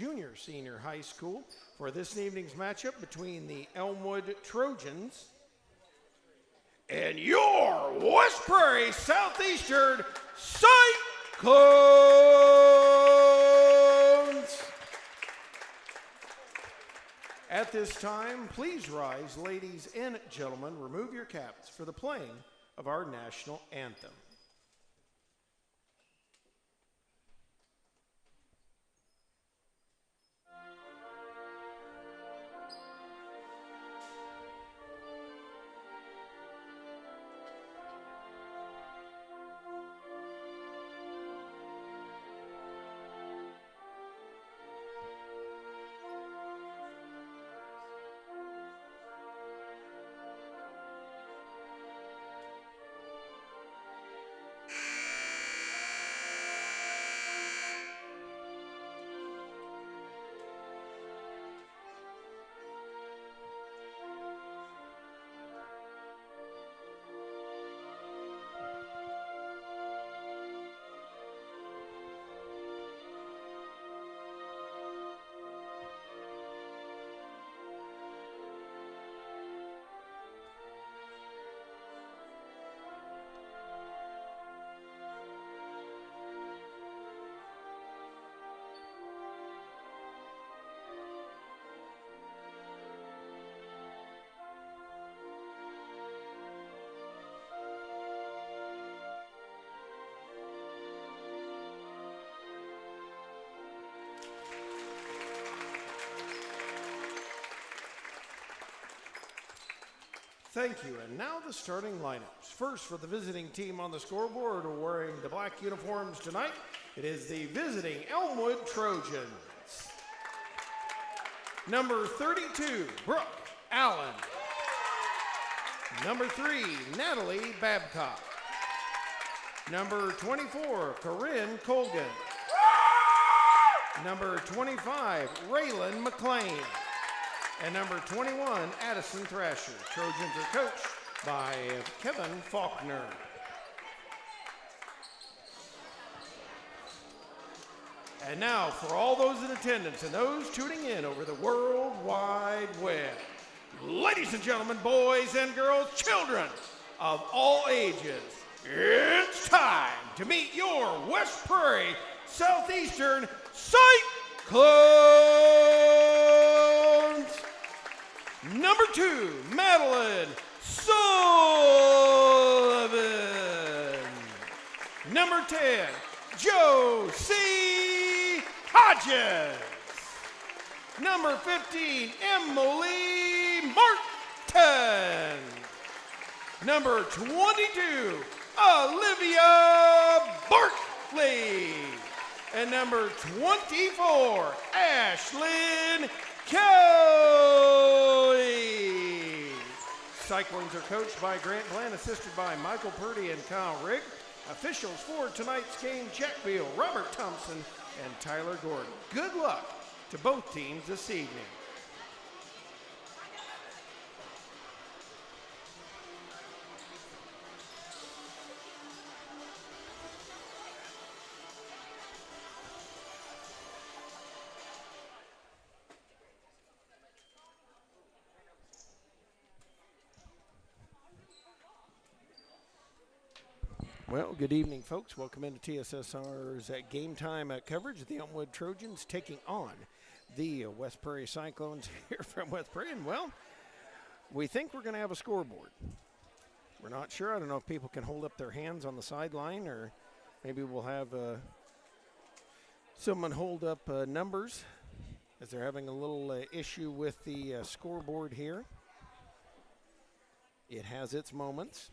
Junior Senior High School for this evening's matchup between the Elmwood Trojans and your West Prairie Southeastern Cyclones. At this time, please rise, ladies and gentlemen, remove your caps for the playing of our national anthem. Thank you, and now the starting lineups. First, for the visiting team on the scoreboard wearing the black uniforms tonight, it is the visiting Elmwood Trojans. Number 32, Brooke Allen. Number 3, Natalie Babcock. Number 24, Corinne Colgan. Number 25, Raylan McLean. And number 21, Addison Thrasher. Trojans are coached by Kevin Faulkner. And now for all those in attendance and those tuning in over the World Wide Web, ladies and gentlemen, boys and girls, children of all ages, it's time to meet your West Prairie Southeastern Cyclones. Number 2, Madeline Sullivan. Number 10, Josie Hodges. Number 15, Emily Martin. Number 22, Olivia Barkley. And number 24, Ashlyn Kelly. Cyclones are coached by Grant Glenn, assisted by Michael Purdy and Kyle Rigg. Officials for tonight's game, Jack Beal, Robert Thompson, and Tyler Gordon. Good luck to both teams this evening. Well, good evening, folks. Welcome into TSSR's Game Time coverage of the Elmwood Trojans taking on the West Prairie Cyclones here from West Prairie. And, well, we think we're going to have a scoreboard. We're not sure. I don't know if people can hold up their hands on the sideline, or maybe we'll have someone hold up numbers, as they're having a little issue with the scoreboard here. It has its moments.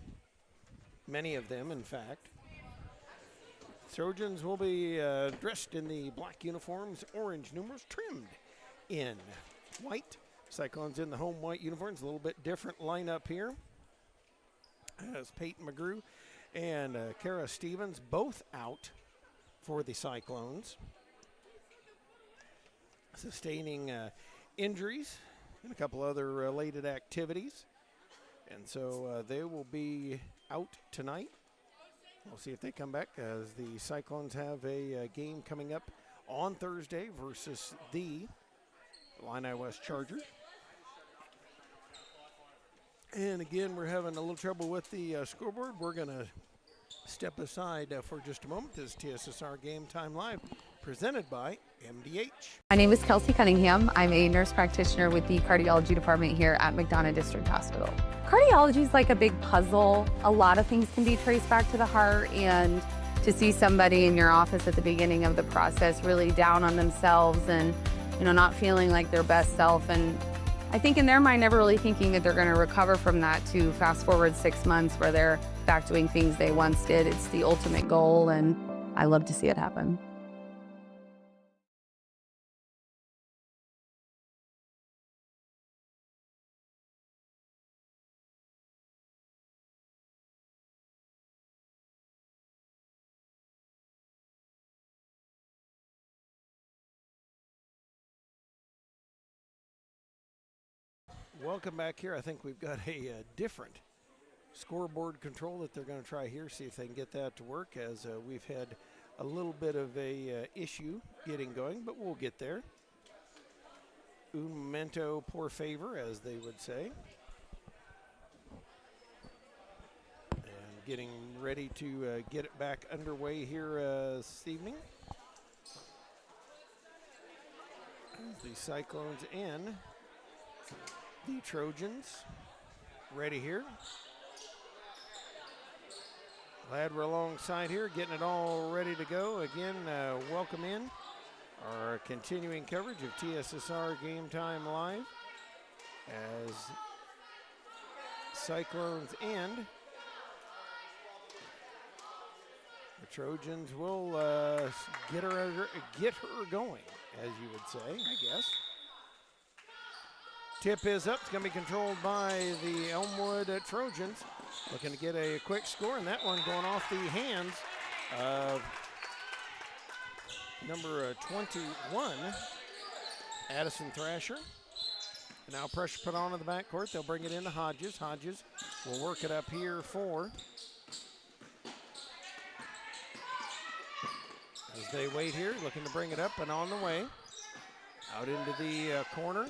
Many of them, in fact. Trojans will be dressed in the black uniforms, orange numerals, trimmed in white. Cyclones in the home white uniforms, a little bit different lineup here. As Peyton McGrew and Kara Stevens both out for the Cyclones, sustaining injuries and a couple other related activities. And so they will be out tonight. We'll see if they come back, as the Cyclones have a game coming up on Thursday versus the Illini West Chargers. And again, we're having a little trouble with the scoreboard. We're going to step aside for just a moment. This is TSSR Game Time Live, presented by MDH. My name is Kelsey Cunningham. I'm a nurse practitioner with the cardiology department here at McDonough District Hospital. Cardiology is like a big puzzle. A lot of things can be traced back to the heart, and to see somebody in your office at the beginning of the process really down on themselves and, not feeling like their best self, and I think in their mind never really thinking that they're going to recover from that, to fast forward 6 months where they're back doing things they once did. It's the ultimate goal, and I love to see it happen. Welcome back here. I think we've got a different scoreboard control that they're going to try here, see if they can get that to work, as we've had a little bit of a issue getting going, but we'll get there. Un momento por favor, as they would say. And getting ready to get it back underway here this evening. The Cyclones and the Trojans ready here. Glad we're alongside here, getting it all ready to go. Again, welcome in our continuing coverage of TSSR Game Time Live, as Cyclones and the Trojans will get her going, as you would say, I guess. Tip is up. It's going to be controlled by the Elmwood Trojans. Looking to get a quick score, and that one going off the hands of number 21, Addison Thrasher. And now pressure put on in the backcourt. They'll bring it into Hodges. Hodges will work it up here for, as they wait here, looking to bring it up and on the way. Out into the corner.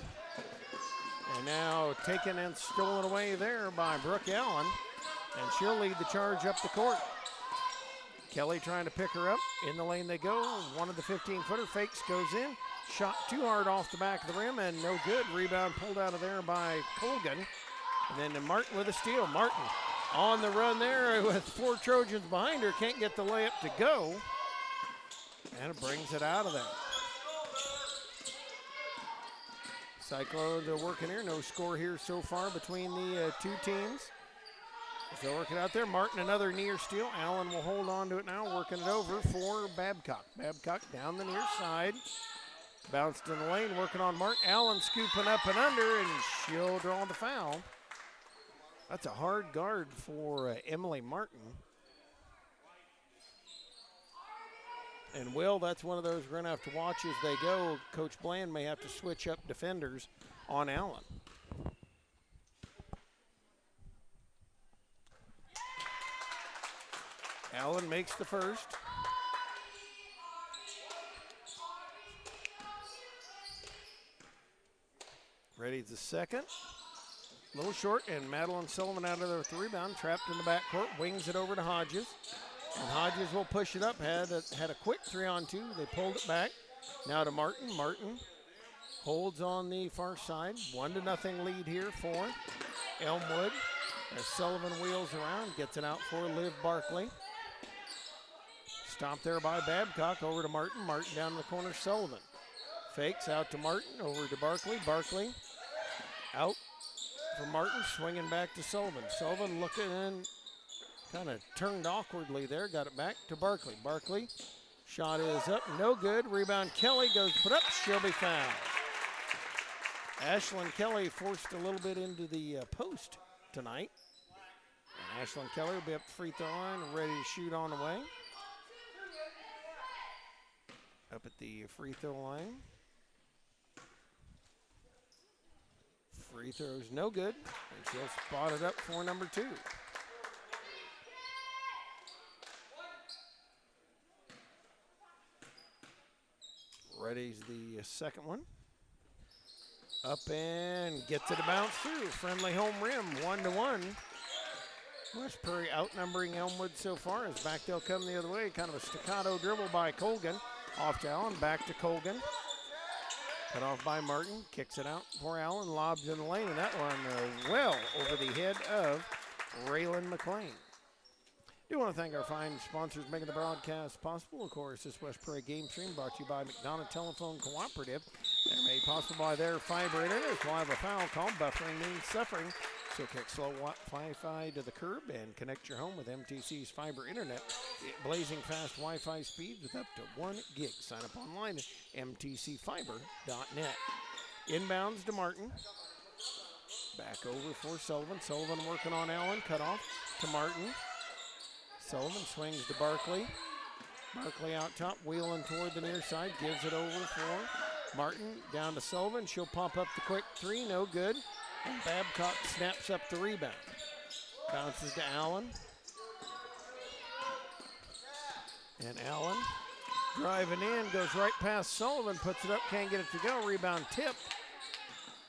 And now taken and stolen away there by Brooke Allen. And she'll lead the charge up the court. Kelly trying to pick her up. In the lane they go. One of the 15-footer fakes goes in. Shot too hard off the back of the rim and no good. Rebound pulled out of there by Colgan. And then to Martin with a steal. Martin on the run there with 4 Trojans behind her. Can't get the layup to go. And it brings it out of there. Cyclones are working here. No score here so far between the two teams. They'll work it out there. Martin, another near steal. Allen will hold on to it now, working it over for Babcock. Babcock down the near side. Bounced in the lane, working on Martin. Allen scooping up and under, and she'll draw the foul. That's a hard guard for Emily Martin. And Will, that's one of those we're going to have to watch as they go. Coach Bland may have to switch up defenders on Allen. Allen makes the first. Ready's the second. A little short, and Madeline Sullivan out of there with the rebound, trapped in the backcourt, wings it over to Hodges. And Hodges will push it up, had a quick 3-on-2. They pulled it back. Now to Martin. Martin holds on the far side. 1-0 lead here for Elmwood. As Sullivan wheels around, gets it out for Liv Barkley. Stopped there by Babcock, over to Martin. Martin down in the corner, Sullivan. Fakes out to Martin, over to Barkley. Barkley out for Martin, swinging back to Sullivan. Sullivan looking in. Kind of turned awkwardly there, got it back to Barkley. Barkley, shot is up, no good. Rebound, Kelly goes put up, she'll be fouled. Ashlyn Kelly forced a little bit into the post tonight. And Ashlyn Kelly will be up the free throw line, ready to shoot on the way. Up at the free throw line. Free throw's no good, and she'll spot it up for number 2. Ready's the second one. Up and gets it to bounce through. Friendly home rim, 1-1. West Prairie outnumbering Elmwood so far as back they'll come the other way. Kind of a staccato dribble by Colgan. Off to Allen, back to Colgan. Cut off by Martin, kicks it out for Allen, lobs in the lane, and that one well over the head of Raylan McLean. Do want to thank our fine sponsors making the broadcast possible. Of course, this West Prairie game stream brought to you by McDonough Telephone Cooperative. They're made possible by their fiber internet. If you have a foul call, buffering means suffering. So kick slow Wi-Fi to the curb and connect your home with MTC's fiber internet. Blazing fast Wi-Fi speeds with up to 1 gig. Sign up online at mtcfiber.net. Inbounds to Martin. Back over for Sullivan. Sullivan working on Allen. Cut off to Martin. Sullivan swings to Barkley. Barkley out top, wheeling toward the near side. Gives it over for Martin. Down to Sullivan. She'll pop up the quick three. No good. And Babcock snaps up the rebound. Bounces to Allen. And Allen driving in, goes right past Sullivan, puts it up, can't get it to go. Rebound tip.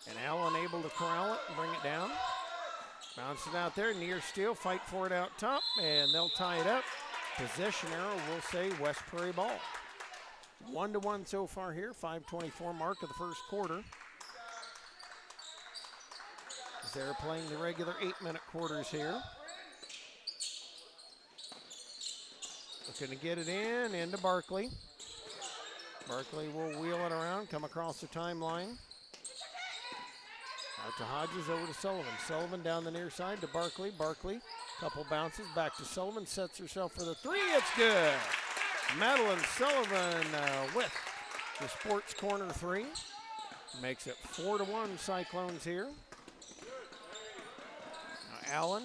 And Allen able to corral it and bring it down. Bounce it out there, near steal, fight for it out top, and they'll tie it up. Possession arrow, we'll say West Prairie ball. 1-1 so far here, 5:24 mark of the first quarter. They're playing the regular 8-minute quarters here. Looking to get it into Barkley. Barkley will wheel it around, come across the timeline. Out to Hodges, over to Sullivan. Sullivan down the near side to Barkley. Barkley, couple bounces, back to Sullivan, sets herself for the three. It's good. Madeline Sullivan with the sports corner three. Makes it 4-1 Cyclones here. Now Allen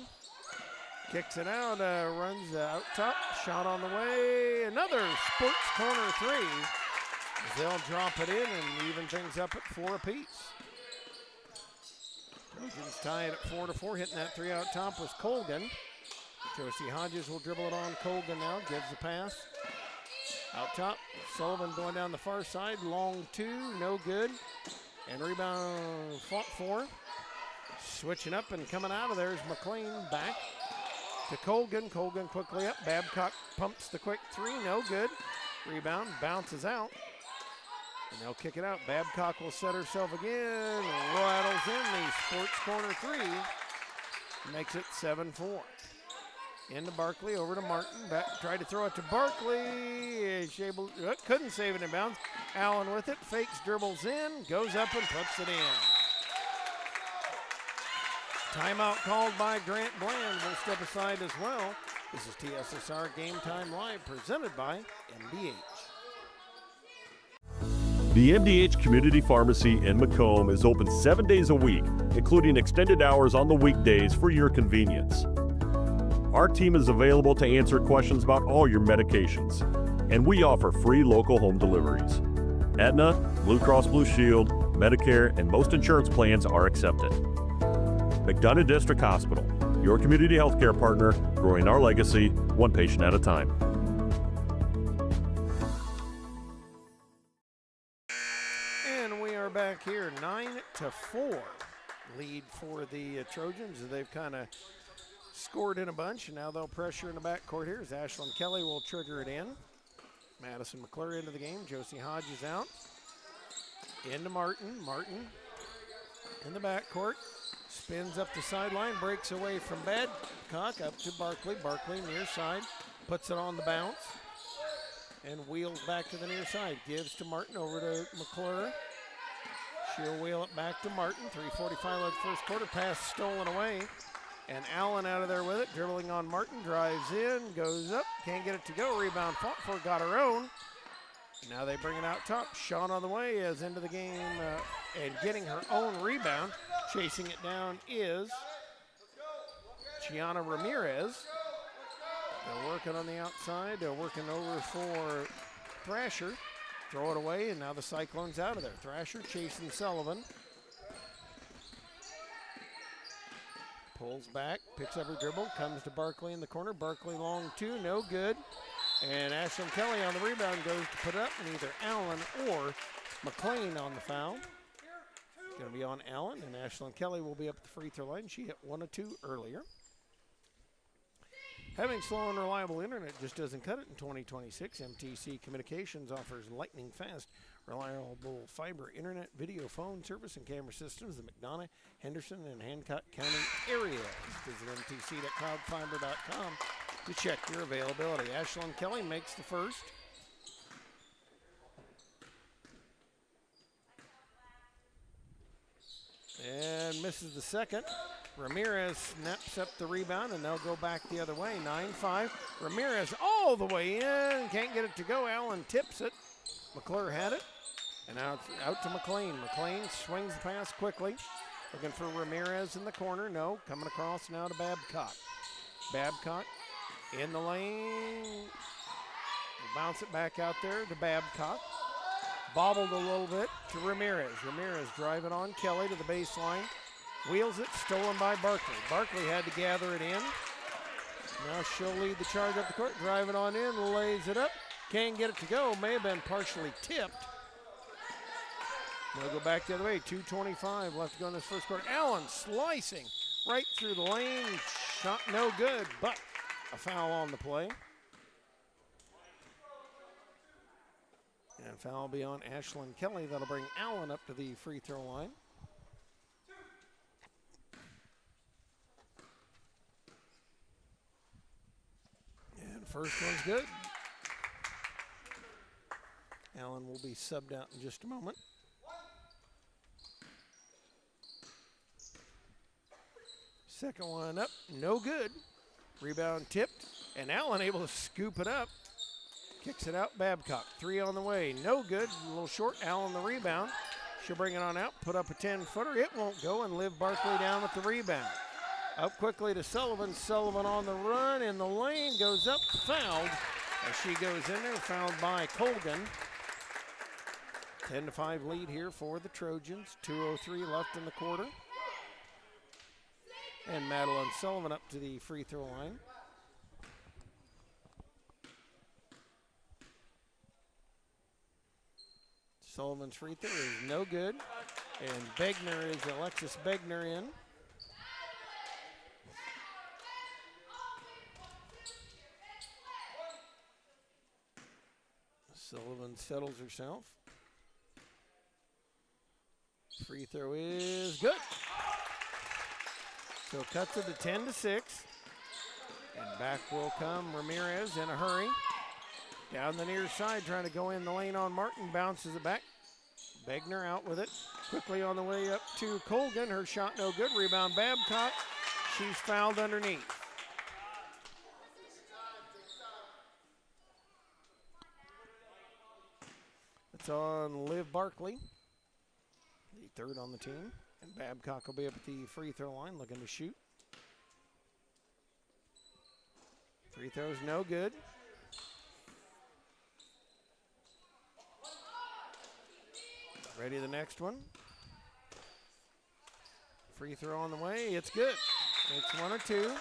kicks it out, runs out top, shot on the way. Another sports corner three. They'll drop it in and even things up at 4 apiece. Trojans tie it at 4-4. Hitting that three out top was Colgan. Josie Hodges will dribble it on Colgan now. Gives the pass. Out top, Sullivan going down the far side. Long two, no good. And rebound fought for. Switching up and coming out of there is McLean. Back to Colgan. Colgan quickly up. Babcock pumps the quick three, no good. Rebound bounces out. And they'll kick it out. Babcock will set herself again. Rattles in the sports corner three. Makes it 7-4. Into Barkley, over to Martin. Back, tried to throw it to Barkley. Couldn't save it in bounds. Allen with it. Fakes, dribbles in. Goes up and puts it in. Timeout called by Grant Bland. We'll step aside as well. This is TSSR Game Time Live, presented by MDH. The MDH Community Pharmacy in Macomb is open 7 days a week, including extended hours on the weekdays for your convenience. Our team is available to answer questions about all your medications, and we offer free local home deliveries. Aetna, Blue Cross Blue Shield, Medicare, and most insurance plans are accepted. McDonough District Hospital, your community healthcare partner, growing our legacy one patient at a time. Back here, 9-4 lead for the Trojans. They've kind of scored in a bunch, and now they'll pressure in the backcourt here as Ashlyn Kelly will trigger it in. Madison McClure into the game. Josie Hodges out. Into Martin. Martin in the backcourt. Spins up the sideline, breaks away from Babcock up to Barkley. Barkley near side, puts it on the bounce, and wheels back to the near side. Gives to Martin, over to McClure. She'll wheel it back to Martin. 3:45 left first quarter. Pass stolen away. And Allen out of there with it. Dribbling on Martin. Drives in. Goes up. Can't get it to go. Rebound fought for. Got her own. Now they bring it out top. Shot on the way as into the game. And getting her own rebound. Chasing it down is Gianna Ramirez. They're working on the outside. They're working over for Thrasher. Throw it away, and now the Cyclones out of there. Thrasher chasing Sullivan. Pulls back, picks up her dribble, comes to Barkley in the corner. Barkley long two, no good. And Ashlyn Kelly on the rebound goes to put it up, and either Allen or McLean on the foul. It's going to be on Allen, and Ashlyn Kelly will be up at the free throw line. She hit 1 of 2 earlier. Having slow and reliable internet just doesn't cut it in 2026. MTC Communications offers lightning fast, reliable fiber internet, video, phone service, and camera systems in McDonough, Henderson, and Hancock County areas. Visit mtc.cloudfiber.com to check your availability. Ashlyn Kelly makes the first. And misses the second. Ramirez snaps up the rebound, and they'll go back the other way. 9-5. Ramirez all the way in. Can't get it to go. Allen tips it. McClure had it. And out to McLean. McLean swings the pass quickly. Looking for Ramirez in the corner. No. Coming across now to Babcock. Babcock in the lane. We'll bounce it back out there to Babcock. Bobbled a little bit to Ramirez. Ramirez driving on Kelly to the baseline. Wheels it, stolen by Barkley. Barkley had to gather it in. Now she'll lead the charge up the court, driving on in, lays it up. Can't get it to go, may have been partially tipped. They'll go back the other way, 2:25 left to go in this first quarter. Allen slicing right through the lane, shot no good, but a foul on the play. And foul will be on Ashlyn Kelly. That'll bring Allen up to the free throw line. First one's good. Allen will be subbed out in just a moment. Second one up, no good. Rebound tipped, and Allen able to scoop it up. Kicks it out, Babcock. 3 on the way, no good. A little short, Allen the rebound. She'll bring it on out, put up a 10-footer. It won't go, and Liv Barkley down with the rebound. Up quickly to Sullivan. Sullivan on the run in the lane, goes up, fouled as she goes in there, fouled by Colgan. 10-5 lead here for the Trojans. 2:03 left in the quarter. And Madeline Sullivan up to the free throw line. Sullivan's free throw is no good. And Alexis Begner in. Sullivan settles herself. Free throw is good. So cuts it to 10-6. And back will come Ramirez in a hurry. Down the near side, trying to go in the lane on Martin. Bounces it back. Begner out with it. Quickly on the way up to Colgan. Her shot no good. Rebound Babcock. She's fouled underneath. It's on Liv Barkley, the third on the team. And Babcock will be up at the free throw line looking to shoot. Free throw's no good. Ready the next one. Free throw on the way. It's good. It's 1 of 2.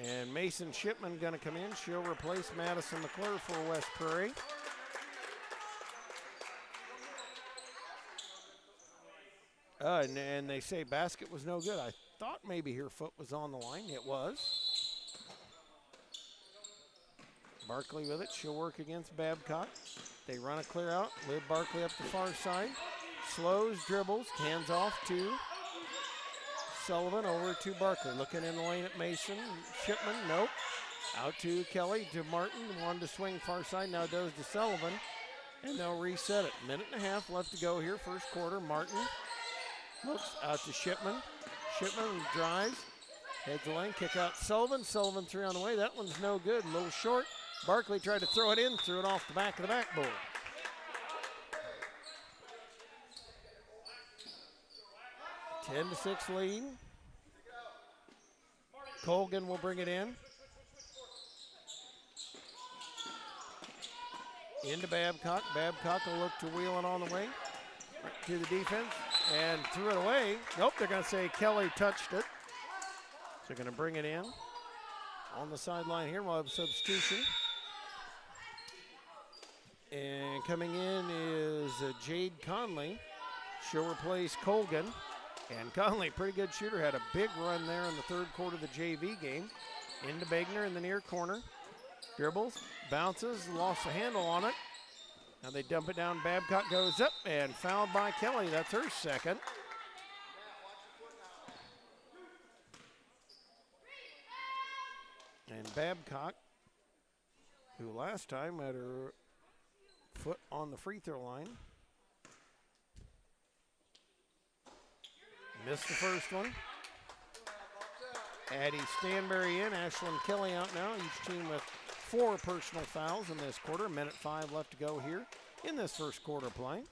And Mason Shipman going to come in. She'll replace Madison McClure for West Prairie. And they say basket was no good. I thought maybe her foot was on the line. It was. Barkley with it. She'll work against Babcock. They run a clear out. Liv Barkley up the far side. Slows, dribbles, hands off to Sullivan, over to Barkley. Looking in the lane at Mason. Shipman, nope. Out to Kelly, to Martin. Wanted to swing far side, now goes to Sullivan. And they'll reset it. 1.5 left to go here, first quarter. Martin looks out to Shipman. Shipman drives, heads the lane, kick out Sullivan. Sullivan 3 on the way. That one's no good, a little short. Barkley tried to throw it in, threw it off the back of the backboard. – 10-6 lead. Colgan will bring it in. Into Babcock. Babcock will look to wheel it on the way. Right to the defense and threw it away. Nope, they're going to say Kelly touched it. So they're going to bring it in. on the sideline here. We'll have a substitution. And coming in is Jade Conley. She'll replace Colgan. And Conley, pretty good shooter, had a big run there in the third quarter of the JV game. Into Begner in the near corner. Dribbles, bounces, lost the handle on it. Now they dump it down. Babcock goes up and fouled by Kelly. That's her second. And Babcock, who last time had her foot on the free throw line, missed the first one. Addie Stanberry in, Ashlyn Kelly out now. Each team with 4 personal fouls in this quarter. 1:05 left to go here in this first quarter play.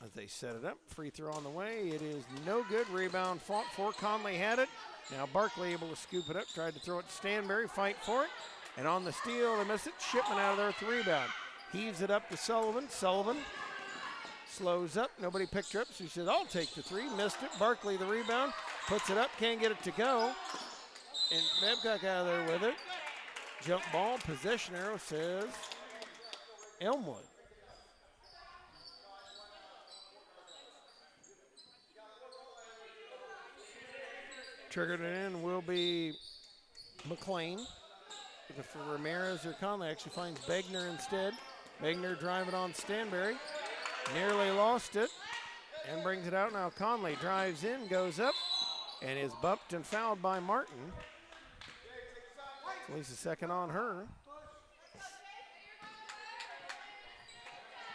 As they set it up, free throw on the way. It is no good. Rebound fought for. Conley had it. Now Barkley able to scoop it up. Tried to throw it to Stanberry. Fight for it. And on the steal, they miss it. Shipman out of there with the rebound. Heaves it up to Sullivan. Sullivan slows up. Nobody picked her up. So she said, I'll take the three. Missed it. Barkley the rebound. Puts it up. Can't get it to go. And Babcock out of there with it. Jump ball. Possession arrow says Elmwood. Triggered it in will be McLean. Looking for Ramirez or Conley. Actually finds Begner instead. Begner driving on Stanberry. Nearly lost it and brings it out. Now Conley drives in, goes up, and is bumped and fouled by Martin. At least a second on her.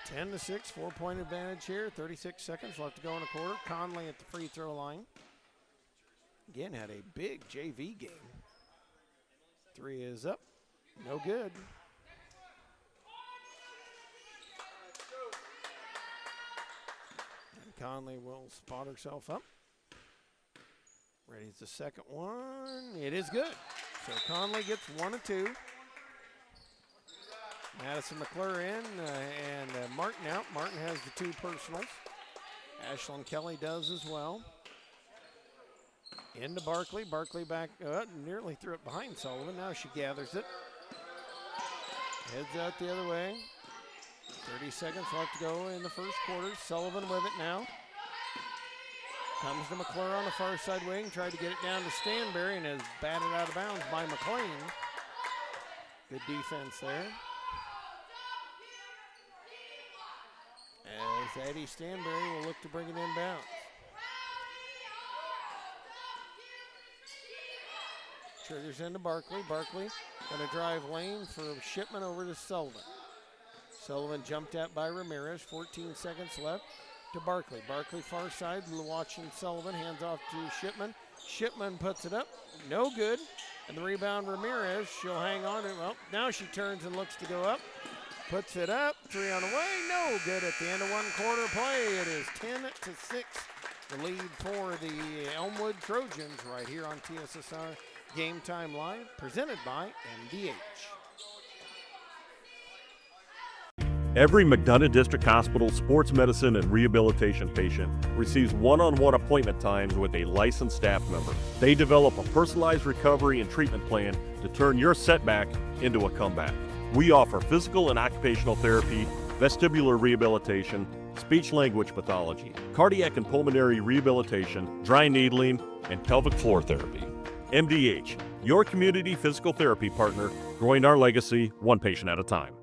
10-6, 4-point advantage here. 36 seconds left to go in the quarter. Conley at the free throw line. Again, had a big JV game. Three is up. No good. And Conley will spot herself up. Ready as the second one. It is good. So Conley gets 1 of 2. Madison McClure in and Martin out. Martin has the 2 personals. Ashlyn Kelly does as well. Into Barkley. Barkley back, nearly threw it behind Sullivan. Now she gathers it. Heads out the other way. 30 seconds left to go in the first quarter. Sullivan with it now. Comes to McClure on the far side wing. Tried to get it down to Stanberry and is batted out of bounds by McLean. Good defense there. As Addie Stanberry will look to bring it in bounds. Triggers into Barkley. Barkley going to drive lane for Shipman over to Sullivan. Sullivan jumped at by Ramirez. 14 seconds left to Barkley. Barkley far side watching Sullivan. Hands off to Shipman. Shipman puts it up. No good. And the rebound Ramirez. She'll hang on to it. Well, now she turns and looks to go up. Puts it up. 3 on the way. No good at the end of 1 quarter play. It is 10-6. The lead for the Elmwood Trojans right here on TSSR Game Time Live, presented by MDH. Every McDonough District Hospital sports medicine and rehabilitation patient receives one-on-one appointment times with a licensed staff member. They develop a personalized recovery and treatment plan to turn your setback into a comeback. We offer physical and occupational therapy, vestibular rehabilitation, speech-language pathology, cardiac and pulmonary rehabilitation, dry needling, and pelvic floor therapy. MDH, your community physical therapy partner, growing our legacy one patient at a time.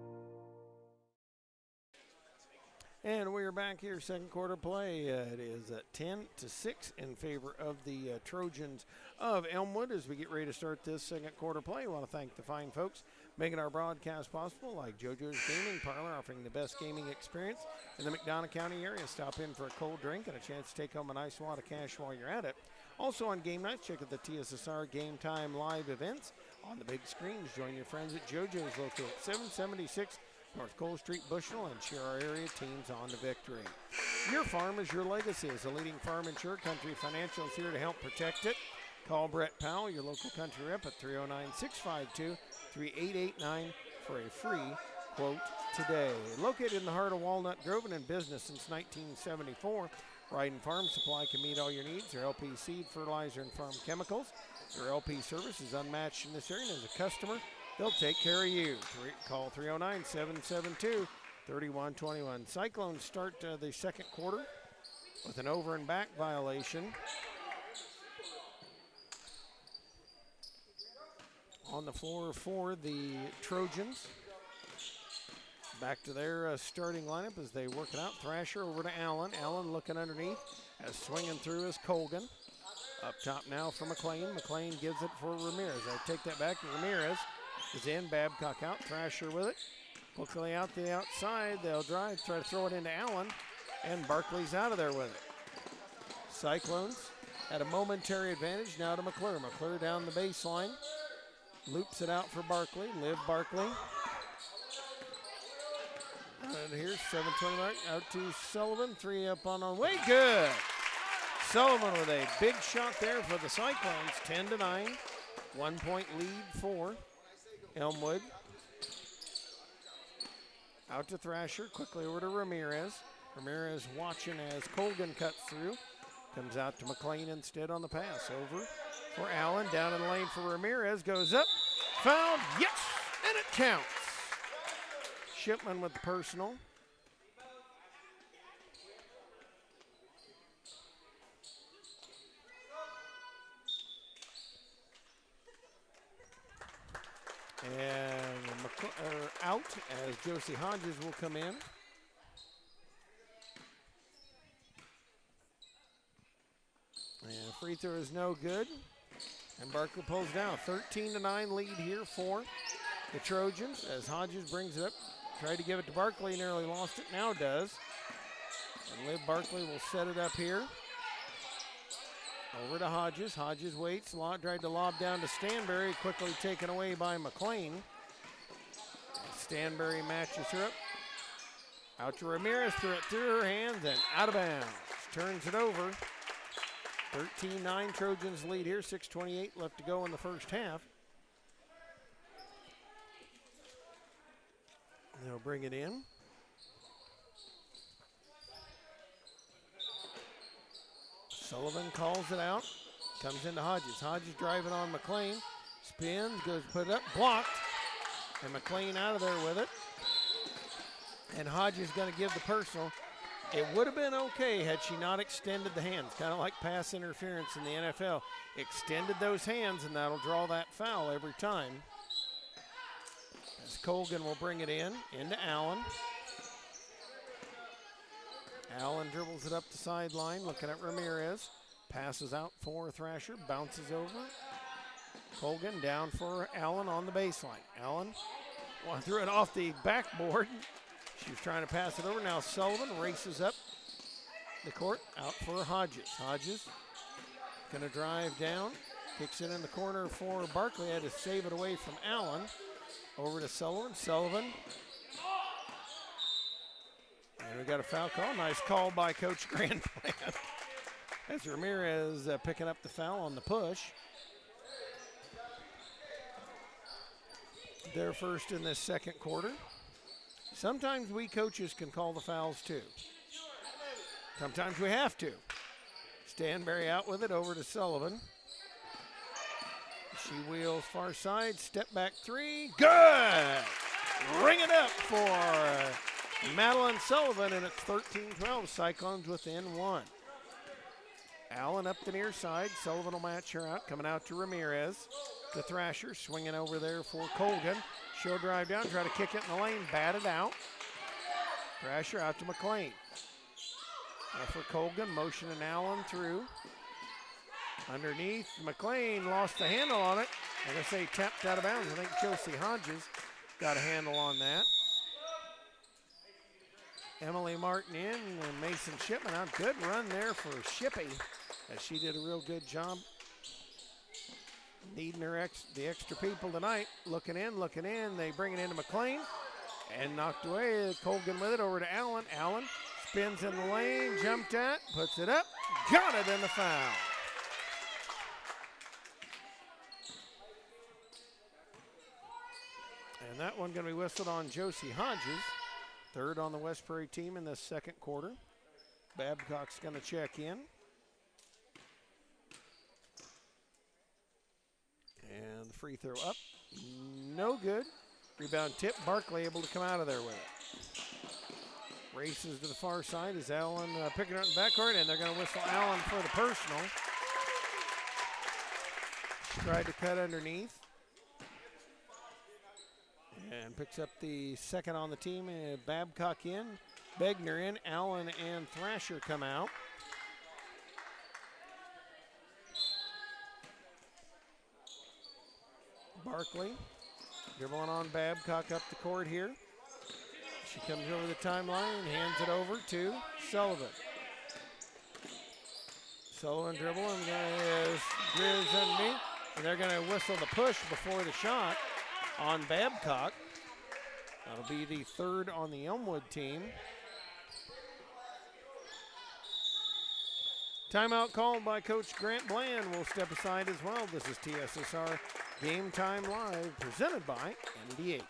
And we are back here, second quarter play. It is 10-6 in favor of the Trojans of Elmwood as we get ready to start this second quarter play. I want to thank the fine folks making our broadcast possible, like JoJo's Gaming Parlor, offering the best gaming experience in the McDonough County area. Stop in for a cold drink and a chance to take home a nice wad of cash while you're at it. Also on game nights, check out the TSSR Game Time live events on the big screens. Join your friends at JoJo's, located at 776 North Cole Street, Bushnell, and cheer our area teams on to victory. Your farm is your legacy. As a leading farm insurer, Country Financial is here to help protect it. Call Brett Powell, your local country rep, at 309-652-3889 for a free quote today. Located in the heart of Walnut Grove and in business since 1974, Ryden Farm Supply can meet all your needs. Their LP seed, fertilizer, and farm chemicals. Their LP service is unmatched in this area, and as a customer, they'll take care of you. Call 309-772-3121. Cyclones start the second quarter with an over and back violation. On the floor for the Trojans. Back to their starting lineup as they work it out. Thrasher over to Allen. Allen looking underneath as swinging through is Colgan. Up top now for McLean. McLean gives it for Ramirez. I take that back. Ramirez is in. Babcock out. Thrasher with it. Quickly out the outside. They'll drive, try to throw it into Allen. And Barkley's out of there with it. Cyclones had a momentary advantage. Now to McClure. McClure down the baseline. Loops it out for Barkley. Liv Barkley. And here's 7:20 mark. Out to Sullivan. 3 up on way. Good. Sullivan with a big shot there for the Cyclones. 10-9. 1 point lead for Elmwood. Out to Thrasher. Quickly over to Ramirez. Ramirez watching as Colgan cuts through. Comes out to McLean instead on the pass. Over for Allen. Down in the lane for Ramirez. Goes up. Fouled. Yes. And it counts. Shipman with the personal. And out as Josie Hodges will come in. And free throw is no good. And Barkley pulls down. 13-9 lead here for the Trojans as Hodges brings it up. Tried to give it to Barkley, nearly lost it, now does. And Liv Barkley will set it up here. Over to Hodges. Hodges waits, tried to lob down to Stanberry, quickly taken away by McLean. Stanberry matches her up. Out to Ramirez, threw it through her hands and out of bounds. Turns it over. 13-9 Trojans lead here, 6:28 left to go in the first half. They'll bring it in. Sullivan calls it out. Comes into Hodges. Hodges driving on McLean. Spins, goes put it up, blocked. And McLean out of there with it. And Hodges going to give the personal. It would have been okay had she not extended the hands, kind of like pass interference in the NFL. Extended those hands, and that'll draw that foul every time. As Colgan will bring it in, into Allen. Allen dribbles it up the sideline, looking at Ramirez. Passes out for Thrasher, bounces over. Colgan down for Allen on the baseline. Allen threw it off the backboard. She was trying to pass it over. Now Sullivan races up the court, out for Hodges. Hodges going to drive down, kicks it in the corner for Barkley. Had to save it away from Allen. Over to Sullivan. Sullivan. And we got a foul call. Nice call by Coach Grandplant. As Ramirez picking up the foul on the push. They're first in this second quarter. Sometimes we coaches can call the fouls too. Sometimes we have to. Stanberry out with it, over to Sullivan. She wheels far side, step back three, good! Ring it up for Madeline Sullivan, and it's 13-12, Cyclones within one. Allen up the near side, Sullivan will match her out, coming out to Ramirez. To Thrasher, swinging over there for Colgan. She'll drive down, try to kick it in the lane, batted out. Thrasher out to McLean. For Colgan, motioning Allen through. Underneath, McLean lost the handle on it. I'm going to say tapped out of bounds. I think Josie Hodges got a handle on that. Emily Martin in and Mason Shipman out. Good run there for Shippy, as she did a real good job. Needing the extra people tonight. Looking in. They bring it into McLean and knocked away. Colgan with it over to Allen. Allen spins in the lane, jumped at, puts it up, got it in the foul. And that one going to be whistled on Josie Hodges, third on the West Prairie team in the second quarter. Babcock's going to check in. And the free throw up. No good. Rebound tip. Barkley able to come out of there with it. Races to the far side as Allen picking up in the backcourt, and they're going to whistle Allen for the personal. Tried to cut underneath. And picks up the second on the team. Babcock in, Begner in, Allen and Thrasher come out. Barkley dribbling on Babcock up the court here. She comes over the timeline and hands it over to Sullivan. Sullivan dribbling, is Grizz underneath, and they're going to whistle the push before the shot on Babcock. That'll be the third on the Elmwood team. Timeout called by Coach Grant Bland. We'll step aside as well. This is TSSR Game Time Live, presented by MDH.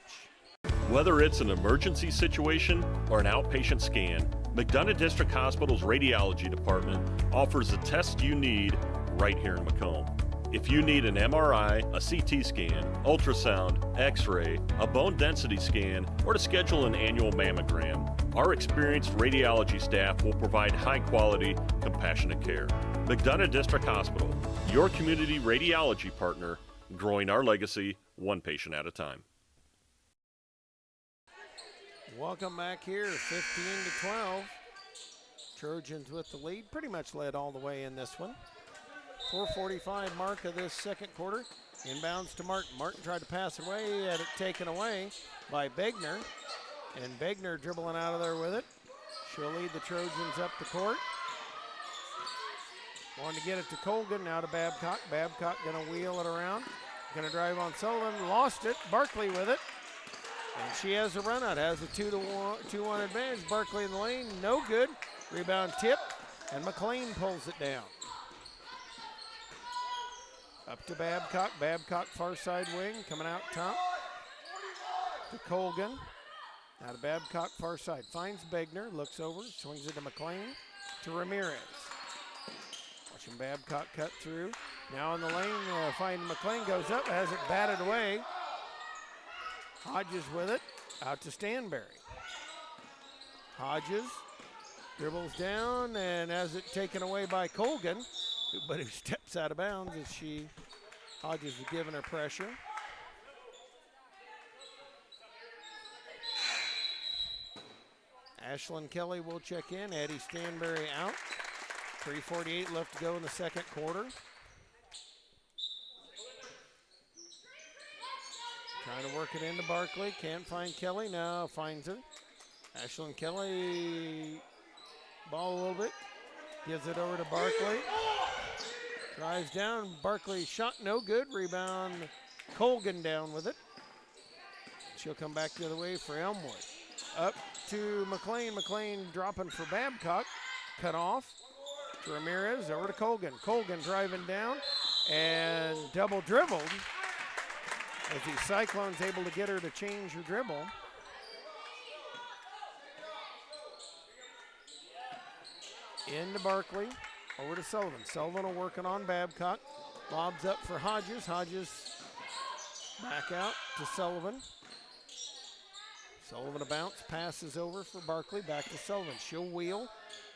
Whether it's an emergency situation or an outpatient scan, McDonough District Hospital's radiology department offers the tests you need right here in Macomb. If you need an MRI, a CT scan, ultrasound, x-ray, a bone density scan, or to schedule an annual mammogram, our experienced radiology staff will provide high-quality, compassionate care. McDonough District Hospital, your community radiology partner, growing our legacy one patient at a time. Welcome back here, 15-12. Trojans with the lead, pretty much led all the way in this one. 4:45 mark of this second quarter. Inbounds to Martin. Martin tried to pass it away, had it taken away by Begner. And Begner dribbling out of there with it. She'll lead the Trojans up the court. Wanted to get it to Colgan, now to Babcock. Babcock gonna wheel it around. Gonna drive on Sullivan, lost it. Barkley with it. And she has a run out, has a 2-1 advantage. Barkley in the lane, no good. Rebound tip, and McLean pulls it down. Up to Babcock. Babcock far side wing, coming out top to Colgan. Now to Babcock far side. Finds Begner, looks over, swings it to McLean, to Ramirez. Watching Babcock cut through. Now in the lane, finding McLean, goes up, has it batted away. Hodges with it, out to Stanberry. Hodges dribbles down and has it taken away by Colgan, but who steps out of bounds as Hodges is giving her pressure. Ashlyn Kelly will check in, Eddie Stanberry out. 3:48 left to go in the second quarter. Trying to work it into Barkley, can't find Kelly, now finds her. Ashlyn Kelly, ball a little bit, gives it over to Barkley. Drives down, Barkley shot no good, rebound, Colgan down with it. She'll come back the other way for Elmwood. Up to McLean, McLean dropping for Babcock, cut off to Ramirez, over to Colgan. Colgan driving down and double dribbled as the Cyclones able to get her to change her dribble. Into Barkley, over to Sullivan. Sullivan will working on Babcock. Lobs up for Hodges. Hodges back out to Sullivan. Sullivan a bounce, passes over for Barkley, back to Sullivan. She'll wheel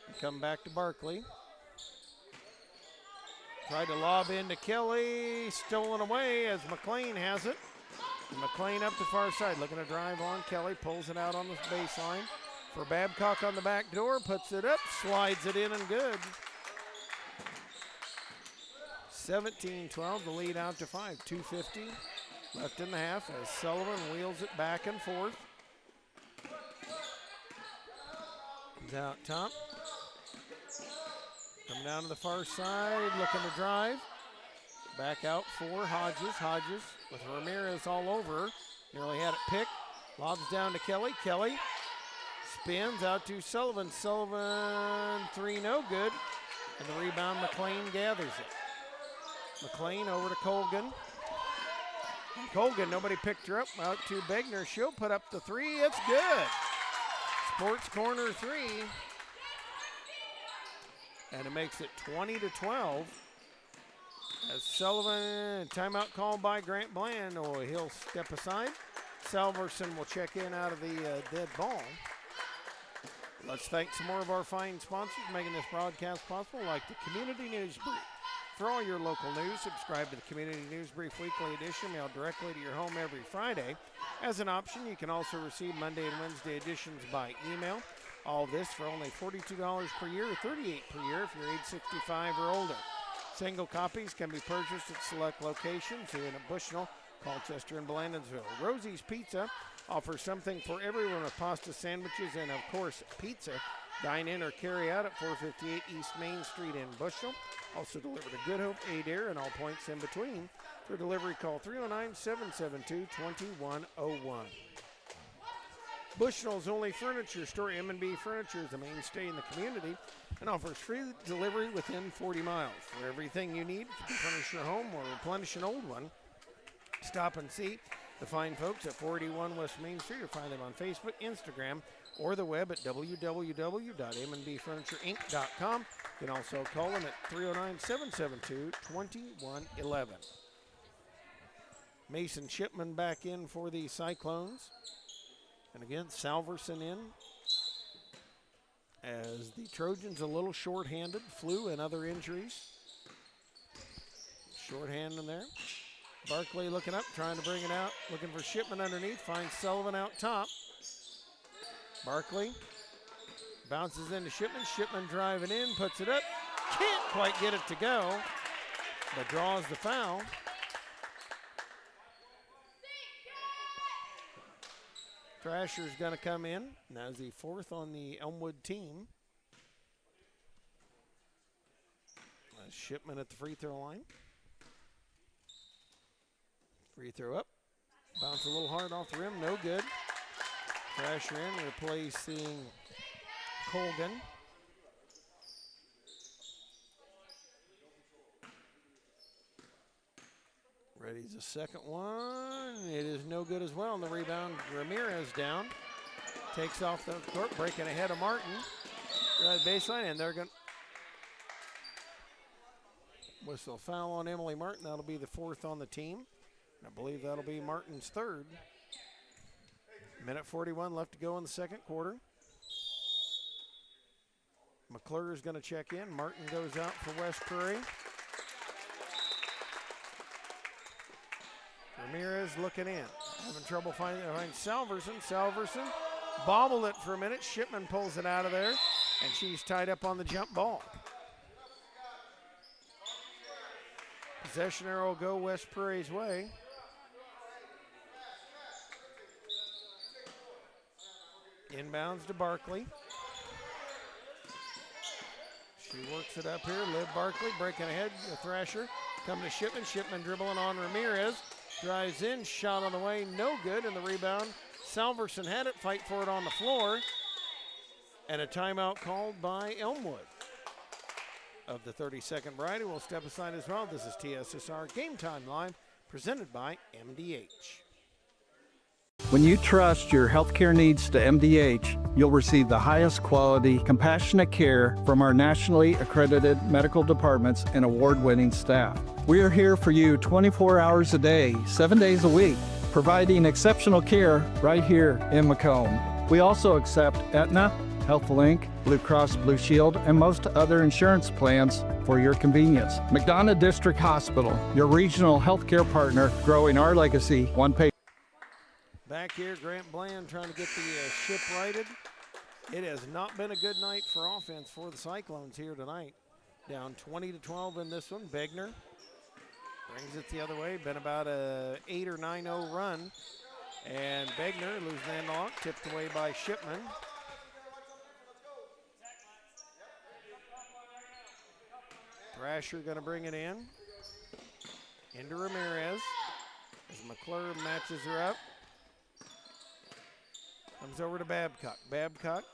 and come back to Barkley. Tried to lob into Kelly, stolen away as McLean has it. And McLean up the far side, looking to drive on Kelly, pulls it out on the baseline. For Babcock on the back door, puts it up, slides it in and good. 17-12, the lead out to 5, 2:50 left in the half as Sullivan wheels it back and forth. He's out top. Coming down to the far side, looking to drive. Back out for Hodges. Hodges with Ramirez all over. Nearly had it picked. Lobs down to Kelly. Kelly spins out to Sullivan. Sullivan, three no good. And the rebound, McLean gathers it. McLean over to Colgan. Colgan, nobody picked her up. Out to Begner. She'll put up the three. It's good. Sports corner three. And it makes it 20-12 As Sullivan, timeout called by Grant Bland. Oh, he'll step aside. Salverson will check in out of the dead ball. Let's thank some more of our fine sponsors making this broadcast possible, like the Community News Brief. For all your local news, subscribe to the Community News Brief Weekly Edition, mailed directly to your home every Friday. As an option, you can also receive Monday and Wednesday editions by email. All this for only $42 per year or $38 per year if you're age 65 or older. Single copies can be purchased at select locations here in Bushnell, Colchester, and Blandonsville. Rosie's Pizza offers something for everyone with pasta sandwiches and, of course, pizza. Dine in or carry out at 458 East Main Street in Bushnell. Also delivered to Good Hope, Adair, and all points in between. For delivery, call 309-772-2101. Bushnell's only furniture store, M&B Furniture, is a mainstay in the community and offers free delivery within 40 miles. For everything you need to furnish your home or replenish an old one, stop and see the fine folks at 481 West Main Street, or find them on Facebook, Instagram, or the web at www.mnbfurniturinc.com. You can also call them at 309-772-2111. Mason Shipman back in for the Cyclones. And again, Salverson in, as the Trojans a little short-handed, flu and other injuries. Shorthand in there. Barkley looking up, trying to bring it out, looking for Shipman underneath, finds Sullivan out top. Barkley bounces into Shipman. Shipman driving in, puts it up. Can't quite get it to go, but draws the foul. Thrasher's going to come in. Now is the fourth on the Elmwood team. Shipman at the free throw line. Free throw up. Bounce a little hard off the rim. No good. Thrasher in, replacing Colgan. Ready's the second one. It is no good as well. And the rebound, Ramirez down. Takes off the court, breaking ahead of Martin. Right baseline, and they're going to whistle foul on Emily Martin. That'll be the fourth on the team. I believe that'll be Martin's third. Minute 41 left to go in the second quarter. McClure is going to check in. Martin goes out for West Prairie. Ramirez looking in. Having trouble finding Salverson. Salverson bobbled it for a minute. Shipman pulls it out of there, and she's tied up on the jump ball. Possession arrow will go West Prairie's way. Inbounds to Barkley. She works it up here. Liv Barkley breaking ahead. The Thrasher coming to Shipman. Shipman dribbling on Ramirez. Drives in. Shot on the way. No good. And the rebound. Salverson had it. Fight for it on the floor. And a timeout called by Elmwood. Of the 32nd variety, we'll step aside as well. This is TSSR Game Time Live, presented by MDH. When you trust your healthcare needs to MDH, you'll receive the highest quality, compassionate care from our nationally accredited medical departments and award-winning staff. We are here for you 24 hours a day, 7 days a week, providing exceptional care right here in Macomb. We also accept Aetna, Healthful Inc., Blue Cross Blue Shield, and most other insurance plans for your convenience. McDonough District Hospital, your regional healthcare partner, growing our legacy one patient. Back here, Grant Bland trying to get the ship righted. It has not been a good night for offense for the Cyclones here tonight. Down 20-12 in this one. Begner brings it the other way. Been about a 8 or 9-0 run. And Begner losing the handle, tipped away by Shipman. Thrasher going to bring it in. Into Ramirez. As McClure matches her up. Comes over to Babcock. Babcock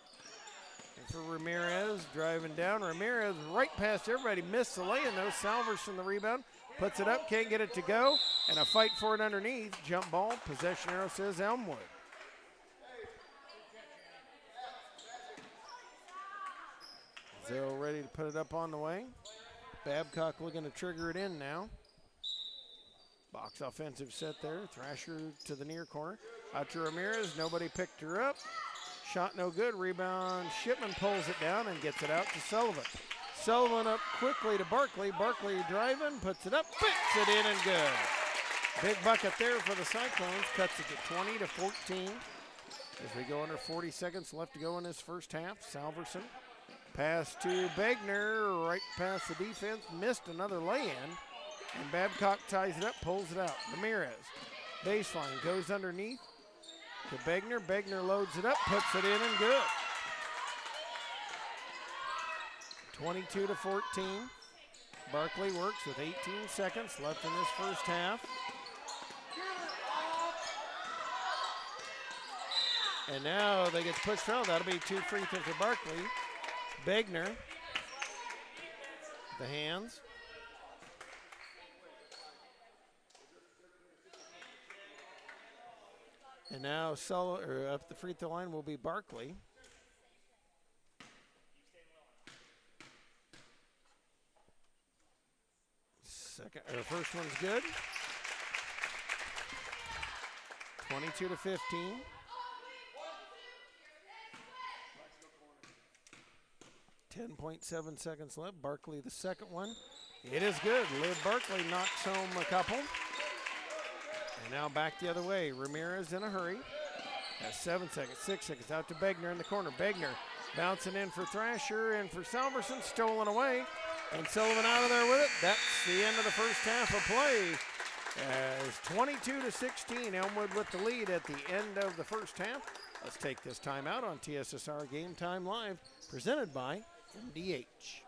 and for Ramirez, driving down. Ramirez right past everybody. Missed the lay-in though. Salverson the rebound. Puts it up, can't get it to go. And a fight for it underneath. Jump ball. Possession arrow says Elmwood. Zell ready to put it up on the way. Babcock looking to trigger it in now. Box offensive set there. Thrasher to the near corner. Out to Ramirez. Nobody picked her up. Shot no good. Rebound. Shipman pulls it down and gets it out to Sullivan. Sullivan up quickly to Barkley. Barkley driving, puts it up, fits it in and good. Big bucket there for the Cyclones. Cuts it to 20-14. As we go under 40 seconds left to go in this first half. Salverson. Pass to Begner, right past the defense. Missed another lay-in. And Babcock ties it up, pulls it out. Ramirez. Baseline goes underneath to Begner. Begner loads it up, puts it in and good. 22-14. Barkley works with 18 seconds left in this first half. And now they get pushed out. That'll be 2 free throws for Barkley. Begner, the hands. And now up the free throw line will be Barkley. First one's good. 22-15. 10.7 seconds left. Barkley the second one. It is good. Liv Barkley knocks home a couple. And now back the other way. Ramirez in a hurry. Has 7 seconds, 6 seconds. Out to Begner in the corner. Begner bouncing in for Thrasher and for Salverson. Stolen away. And Sullivan out of there with it. That's the end of the first half of play. As 22-16, Elmwood with the lead at the end of the first half. Let's take this time out on TSSR Game Time Live, presented by MDH.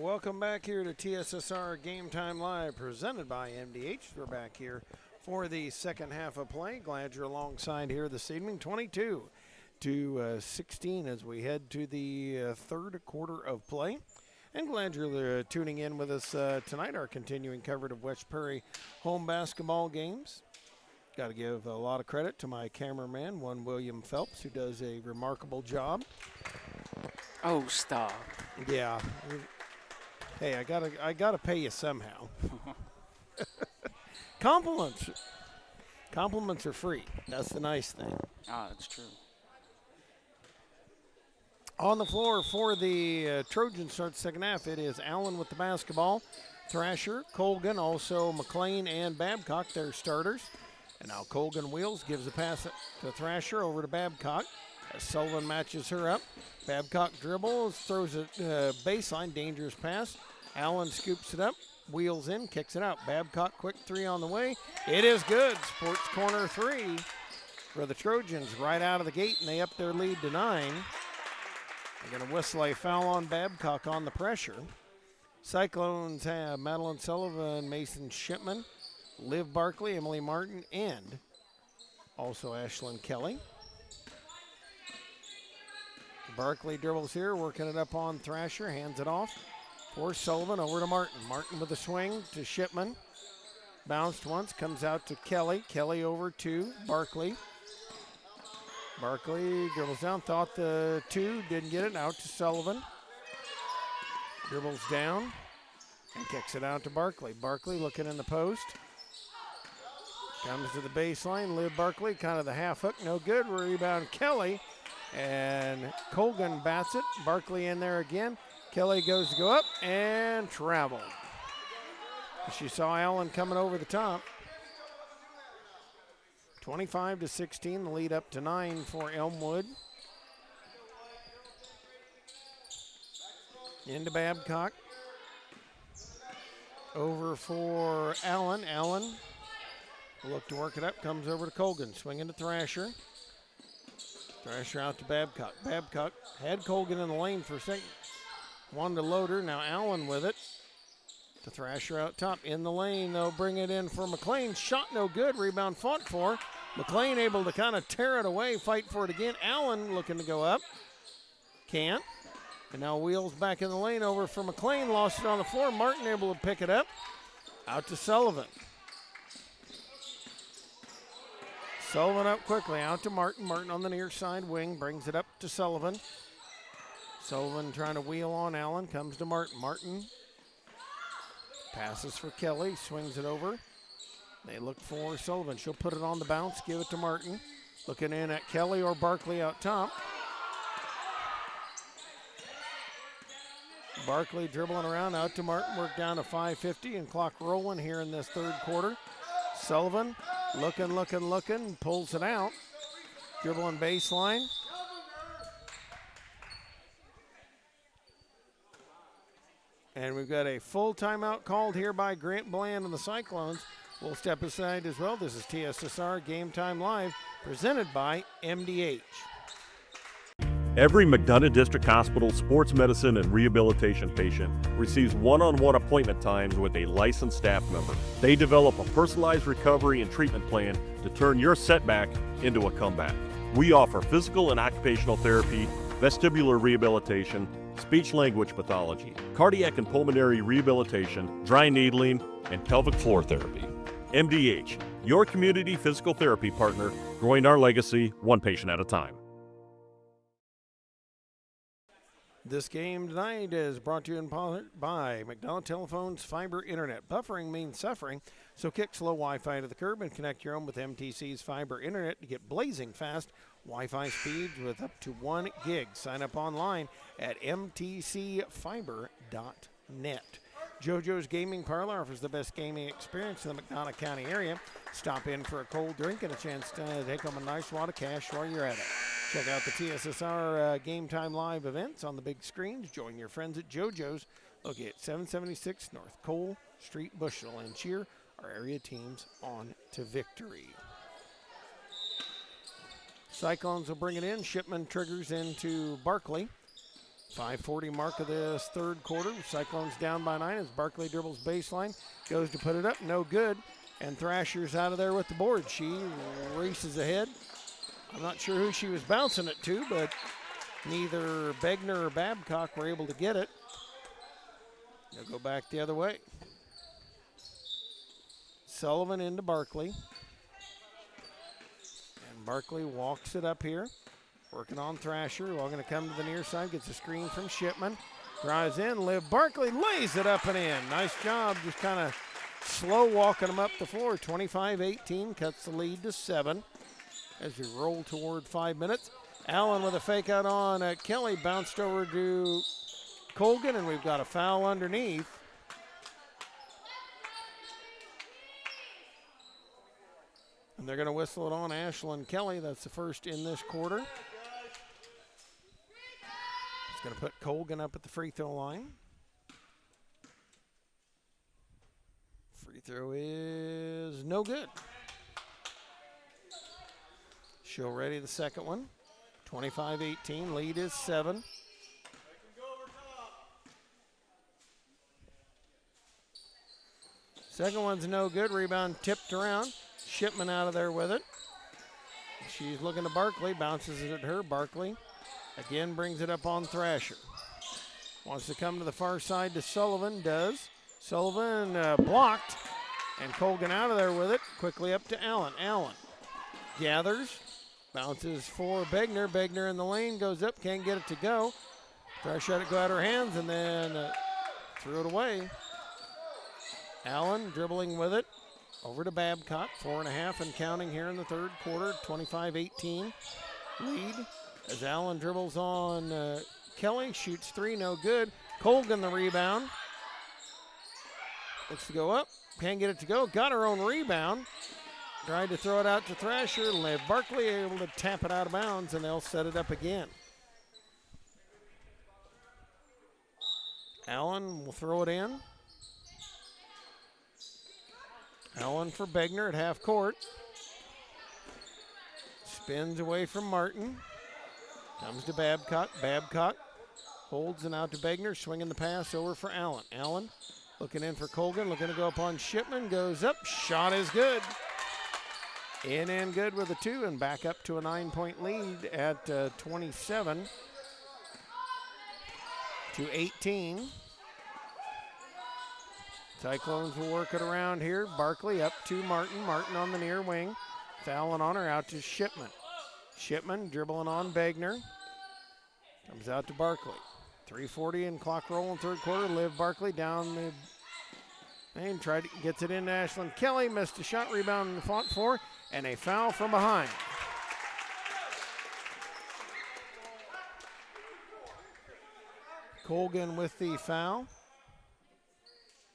Welcome back here to TSSR Game Time Live, presented by MDH. We're back here for the second half of play. Glad you're alongside here this evening. 22-16 as we head to the third quarter of play. And glad you're tuning in with us tonight, our continuing coverage of West Prairie home basketball games. Got to give a lot of credit to my cameraman, one William Phelps, who does a remarkable job. Oh, stop. Yeah. Hey, I gotta pay you somehow. Compliments are free. That's the nice thing. Ah, that's true. On the floor for the Trojans start second half, it is Allen with the basketball. Thrasher, Colgan, also McLean and Babcock, their starters. And now Colgan wheels, gives a pass to Thrasher over to Babcock. As Sullivan matches her up. Babcock dribbles, throws it baseline, dangerous pass. Allen scoops it up, wheels in, kicks it out. Babcock, quick three on the way. It is good. Sports corner three for the Trojans right out of the gate, and they up their lead to 9. They're going to whistle a foul on Babcock on the pressure. Cyclones have Madeline Sullivan, Mason Shipman, Liv Barkley, Emily Martin, and also Ashlyn Kelly. Barkley dribbles here, working it up on Thrasher, hands it off for Sullivan, over to Martin. Martin with a swing to Shipman. Bounced once, comes out to Kelly. Kelly over to Barkley. Barkley dribbles down, thought the two, didn't get it, out to Sullivan. Dribbles down and kicks it out to Barkley. Barkley looking in the post. Comes to the baseline, Liv Barkley, kind of the half hook, no good. Rebound Kelly. And Colgan bats it. Barkley in there again. Kelly goes to go up and traveled. She saw Allen coming over the top. 25-16, the lead up to 9 for Elmwood. Into Babcock. Over for Allen. Allen will look to work it up. Comes over to Colgan. Swinging to Thrasher. Thrasher out to Babcock. Babcock had Colgan in the lane for a second. Wanted to load her. Now Allen with it. To Thrasher out top. In the lane, they'll bring it in for McLean. Shot no good. Rebound fought for. McLean able to kind of tear it away. Fight for it again. Allen looking to go up. Can't. And now wheels back in the lane over for McLean. Lost it on the floor. Martin able to pick it up. Out to Sullivan. Sullivan up quickly, out to Martin. Martin on the near side wing, brings it up to Sullivan. Sullivan trying to wheel on Allen, comes to Martin. Martin passes for Kelly, swings it over. They look for Sullivan. She'll put it on the bounce, give it to Martin. Looking in at Kelly or Barkley out top. Barkley dribbling around, out to Martin. Work down to 5:50 and clock rolling here in this third quarter. Sullivan looking, pulls it out. Dribbling baseline. And we've got a full timeout called here by Grant Bland and the Cyclones. We'll step aside as well. This is TSSR Game Time Live, presented by MDH. Every McDonough District Hospital sports medicine and rehabilitation patient receives one-on-one appointment times with a licensed staff member. They develop a personalized recovery and treatment plan to turn your setback into a comeback. We offer physical and occupational therapy, vestibular rehabilitation, speech-language pathology, cardiac and pulmonary rehabilitation, dry needling, and pelvic floor therapy. MDH, your community physical therapy partner, growing our legacy one patient at a time. This game tonight is brought to you in part by McDonald Telephone's Fiber Internet. Buffering means suffering, so kick slow Wi-Fi to the curb and connect your home with MTC's Fiber Internet to get blazing fast Wi-Fi speeds with up to 1 gig. Sign up online at mtcfiber.net. JoJo's Gaming Parlor offers the best gaming experience in the McDonough County area. Stop in for a cold drink and a chance to take home a nice wad of cash while you're at it. Check out the TSSR Game Time Live events on the big screens. Join your friends at JoJo's. Located at 776 North Cole Street, Bushnell, and cheer our area teams on to victory. Cyclones will bring it in. Shipman triggers into Barkley. 5:40 mark of this third quarter. Cyclones down by 9 as Barkley dribbles baseline, goes to put it up, no good. And Thrasher's out of there with the board. She races ahead. I'm not sure who she was bouncing it to, but neither Begner or Babcock were able to get it. They'll go back the other way. Sullivan into Barkley. And Barkley walks it up here. Working on Thrasher. All going to come to the near side. Gets a screen from Shipman. Drives in. Liv Barkley lays it up and in. Nice job. Just kind of slow walking them up the floor. 25-18. Cuts the lead to 7 as we roll toward 5 minutes. Allen with a fake out on Kelly. Bounced over to Colgan, and we've got a foul underneath. And they're going to whistle it on Ashlyn Kelly. That's the first in this quarter. It's going to put Colgan up at the free throw line. Free throw is no good. She'll ready the second one. 25-18, lead is 7. Second one's no good. Rebound tipped around. Shipman out of there with it. She's looking to Barkley. Bounces it at her. Barkley again brings it up on Thrasher. Wants to come to the far side to Sullivan. Does. Sullivan blocked. And Colgan out of there with it. Quickly up to Allen. Allen gathers. Bounces for Begner. Begner in the lane. Goes up. Can't get it to go. Thrasher let it go out of her hands and then threw it away. Allen dribbling with it. Over to Babcock. 4.5 and counting here in the third quarter. 25-18 lead as Allen dribbles on Kelly. Shoots 3. No good. Colgan the rebound. Looks to go up. Can't get it to go. Got her own rebound. Tried to throw it out to Thrasher. Liv Barkley able to tap it out of bounds, and they'll set it up again. Allen will throw it in. Allen for Begner at half court. Spins away from Martin. Comes to Babcock. Babcock holds and out to Begner. Swinging the pass over for Allen. Allen looking in for Colgan. Looking to go up on Shipman. Goes up. Shot is good. In and good with a 2 and back up to a 9-point lead at 27-18. Cyclones will work it around here. Barkley up to Martin. Martin on the near wing. Fouling on her out to Shipman. Shipman dribbling on Begner. Comes out to Barkley. 3:40 and clock rolling third quarter. Liv Barkley down the lane. Gets it in to Ashlyn Kelly. Missed a shot. Rebound and fought for. And a foul from behind. Colgan with the foul.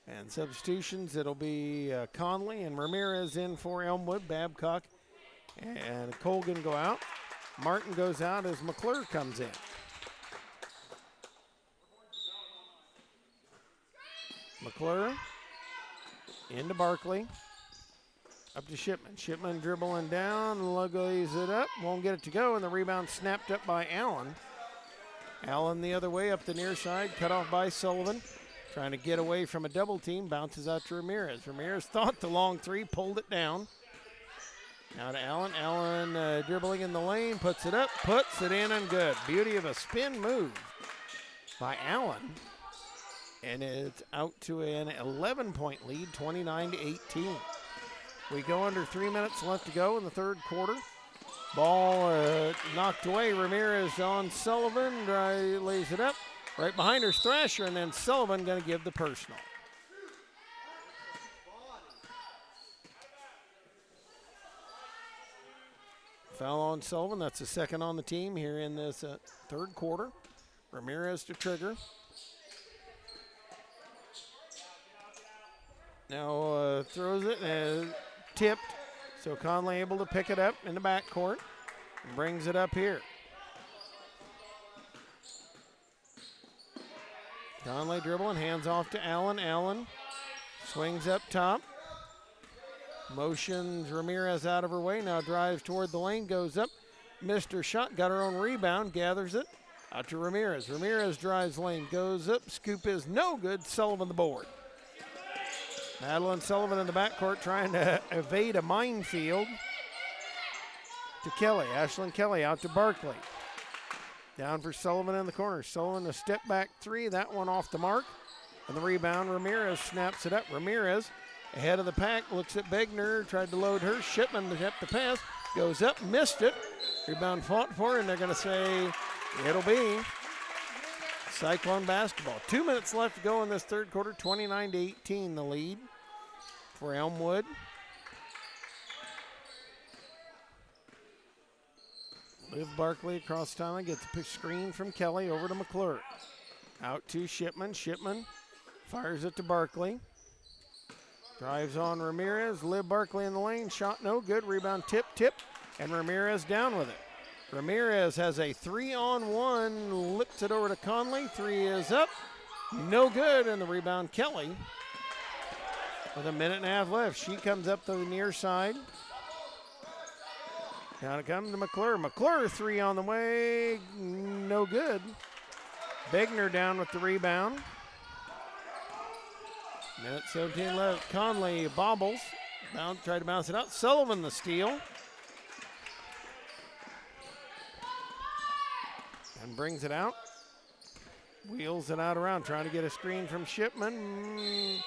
And substitutions, it'll be Conley and Ramirez in for Elmwood. Babcock and Colgan go out. Martin goes out as McClure comes in. McClure into Barkley. Up to Shipman. Shipman dribbling down, lays it up, won't get it to go, and the rebound snapped up by Allen. Allen the other way up the near side, cut off by Sullivan. Trying to get away from a double team, bounces out to Ramirez. Ramirez thought the long 3, pulled it down. Now to Allen. Allen dribbling in the lane, puts it up, puts it in, and good. Beauty of a spin move by Allen. And it's out to an 11-point lead, 29-18. We go under 3 minutes left to go in the third quarter. Ball knocked away. Ramirez on Sullivan, lays it up. Right behind her's Thrasher, and then Sullivan going to give the personal. Foul on Sullivan. That's the second on the team here in this third quarter. Ramirez to trigger. Now throws it, tipped. So Conley able to pick it up in the backcourt and brings it up here. Conley dribbling, hands off to Allen. Allen swings up top. Motions Ramirez out of her way. Now drives toward the lane, goes up. Missed her shot, got her own rebound, gathers it. Out to Ramirez. Ramirez drives lane, goes up. Scoop is no good. Sullivan the board. Madeline Sullivan in the backcourt trying to evade a minefield. To Kelly. Ashlyn Kelly out to Barkley. Down for Sullivan in the corner. Sullivan a step back three. That one off the mark. And the rebound, Ramirez snaps it up. Ramirez ahead of the pack. Looks at Begner. Tried to load her. Shipman kept the pass. Goes up. Missed it. Rebound fought for, and they're going to say it'll be Cyclone basketball. 2 minutes left to go in this third quarter. 29-18 the lead for Elmwood. Liv Barkley across the timeline. Gets a screen from Kelly over to McClure. Out to Shipman. Shipman fires it to Barkley. Drives on Ramirez. Liv Barkley in the lane. Shot no good. Rebound tip. And Ramirez down with it. Ramirez has a 3-on-1, lips it over to Conley. Three is up, no good, and the rebound Kelly. With a minute and a half left, she comes up to the near side. Down it comes to McClure. McClure three on the way, no good. Begner down with the rebound. Minute 17 left. Conley bobbles, tried to bounce it out. Sullivan the steal. And brings it out. Wheels it out around, trying to get a screen from Shipman.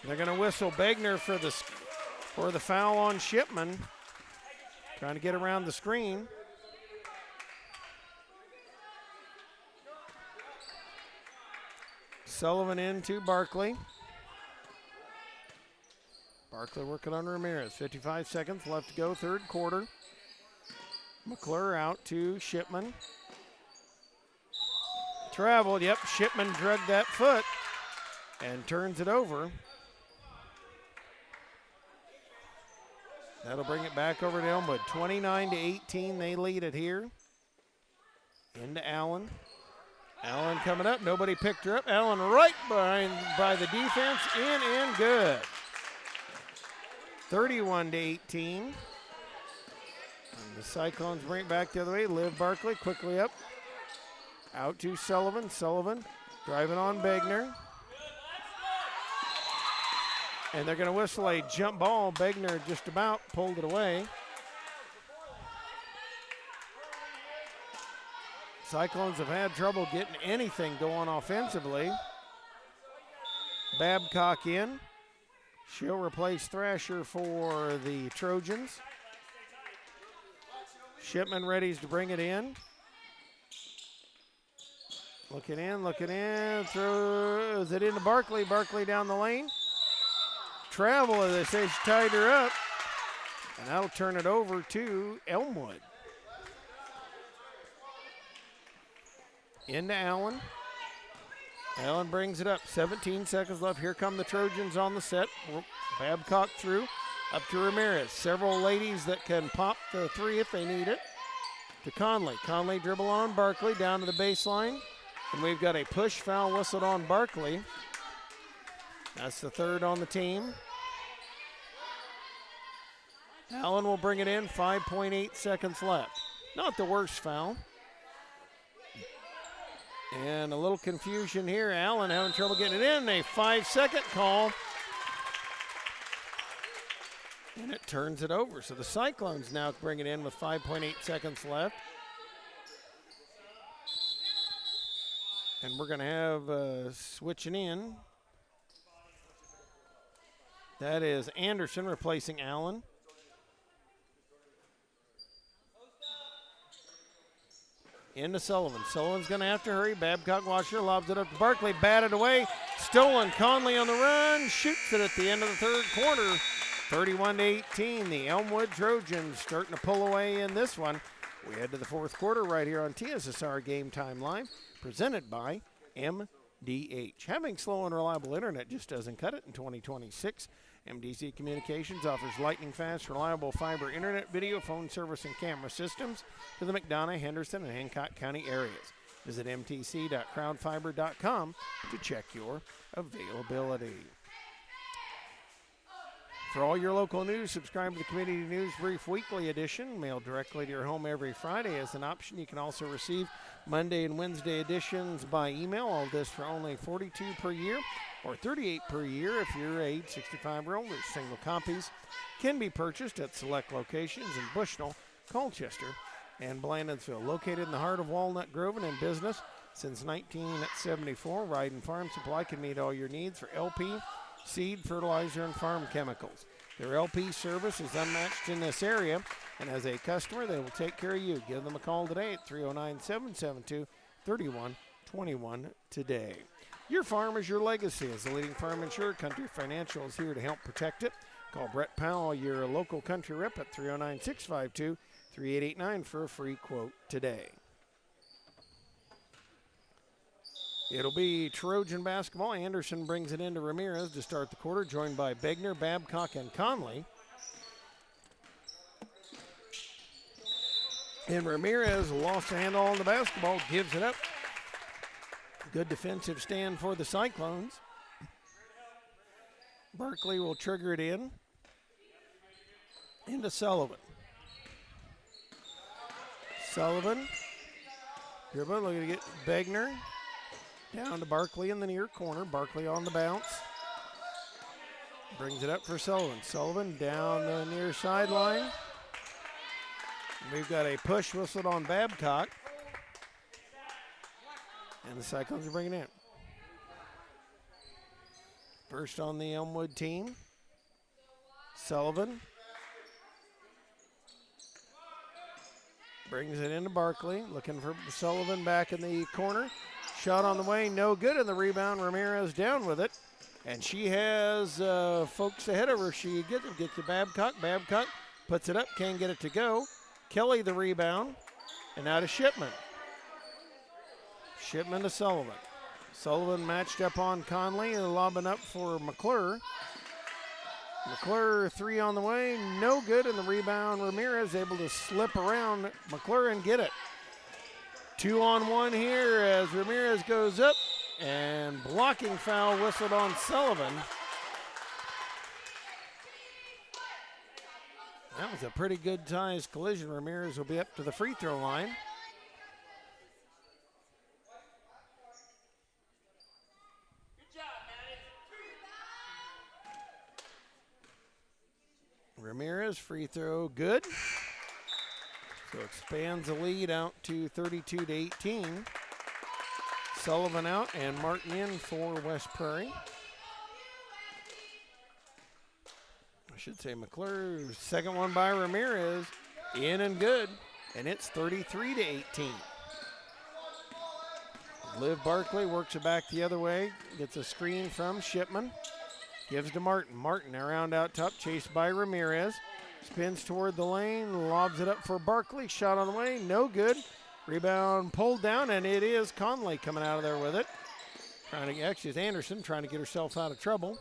They're going to whistle Begner for the foul on Shipman. Trying to get around the screen. Sullivan into Barkley. Barkley working on Ramirez. 55 seconds left to go, third quarter. McClure out to Shipman. Traveled, yep, Shipman drugged that foot and turns it over. That'll bring it back over to Elmwood. 29-18, they lead it here. Into Allen. Allen coming up, nobody picked her up. Allen right by the defense, in and good. 31-18. And the Cyclones bring it back the other way. Liv Barkley quickly up. Out to Sullivan. Sullivan driving on Begner. And they're going to whistle a jump ball. Begner just about pulled it away. Cyclones have had trouble getting anything going offensively. Babcock in. She'll replace Thrasher for the Trojans. Shipman ready to bring it in. Looking in, throws it into Barkley. Barkley down the lane. Travel, as they say, she tied her up. And that'll turn it over to Elmwood. Into Allen. Allen brings it up. 17 seconds left. Here come the Trojans on the set. Babcock through. Up to Ramirez. Several ladies that can pop the three if they need it. To Conley. Conley dribble on Barkley down to the baseline. And we've got a push foul whistled on Barkley. That's the third on the team. Allen will bring it in. 5.8 seconds left. Not the worst foul. And a little confusion here. Allen having trouble getting it in. A 5-second call. And it turns it over. So the Cyclones now bring it in with 5.8 seconds left. And we're going to have switching in. That is Anderson replacing Allen. Into Sullivan. Sullivan's going to have to hurry. Babcock watcher lobs it up to Barkley. Batted away. Stolen. Conley on the run. Shoots it at the end of the third quarter. 31-18. The Elmwood Trojans starting to pull away in this one. We head to the fourth quarter right here on TSSR Game Time Live. Presented by MDH. Having slow and reliable internet just doesn't cut it in 2026. MDC Communications offers lightning fast, reliable fiber internet, video, phone service, and camera systems to the McDonough, Henderson, and Hancock County areas. Visit mtc.crowdfiber.com to check your availability. For all your local news, subscribe to the Community News Brief Weekly Edition, mailed directly to your home every Friday as an option. You can also receive Monday and Wednesday editions by email. All this for only $42 per year or $38 per year if you're age 65 or older. Single copies can be purchased at select locations in Bushnell, Colchester, and Blandonsville. Located in the heart of Walnut Grove and in business since 1974, Ride and Farm Supply can meet all your needs for LP, seed, fertilizer, and farm chemicals. Their LP service is unmatched in this area, and as a customer, they will take care of you. Give them a call today at 309-772-3121 today. Your farm is your legacy. As the leading farm insurer, Country Financial is here to help protect it. Call Brett Powell, your local country rep, at 309-652-3889 for a free quote today. It'll be Trojan basketball. Anderson brings it into Ramirez to start the quarter, joined by Begner, Babcock, and Conley. And Ramirez lost a handle on the basketball, gives it up. Good defensive stand for the Cyclones. Barkley will trigger it into Sullivan. Sullivan, dribble, looking to get Begner. Down to Barkley in the near corner. Barkley on the bounce. Brings it up for Sullivan. Sullivan down the near sideline. We've got a push whistled on Babcock. And the Cyclones are bringing it in. First on the Elmwood team. Sullivan. Brings it into Barkley. Looking for Sullivan back in the corner. Shot on the way, no good, and the rebound, Ramirez down with it. And she has folks ahead of her. She gets to Babcock. Babcock puts it up, can't get it to go. Kelly the rebound, and now to Shipman. Shipman to Sullivan. Sullivan matched up on Conley and lobbing up for McClure. McClure three on the way, no good, and the rebound, Ramirez able to slip around McClure and get it. 2-on-1 here as Ramirez goes up, and blocking foul whistled on Sullivan. That was a pretty good sized collision. Ramirez will be up to the free throw line. Ramirez, free throw, good. So expands the lead out to 32-18. Sullivan out and Martin in for West Prairie. I should say McClure, second one by Ramirez, in and good. And it's 33-18. Liv Barkley works it back the other way, gets a screen from Shipman. Gives to Martin. Martin around out top, chased by Ramirez. Spins toward the lane, lobs it up for Barkley. Shot on the way, no good. Rebound pulled down, and it is Conley coming out of there with it. Actually, it's Anderson trying to get herself out of trouble.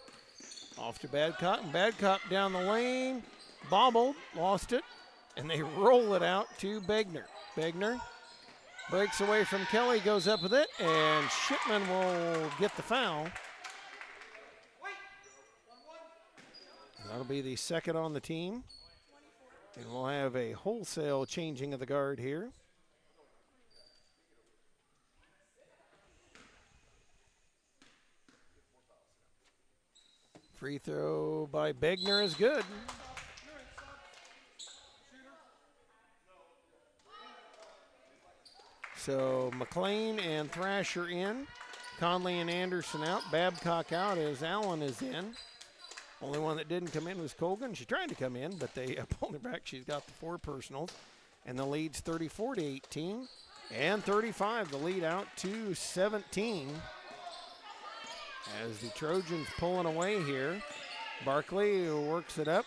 Off to Badcock, and Badcock down the lane. Bobbled, lost it, and they roll it out to Begner. Begner breaks away from Kelly, goes up with it, and Shipman will get the foul. That'll be the second on the team. And we'll have a wholesale changing of the guard here. Free throw by Begner is good. So McLean and Thrasher in. Conley and Anderson out. Babcock out as Allen is in. Only one that didn't come in was Colgan. She tried to come in, but they pulled her back. She's got the 4 personals. And the lead's 34-18 and 35. The lead out to 17. As the Trojans pulling away here. Barkley works it up.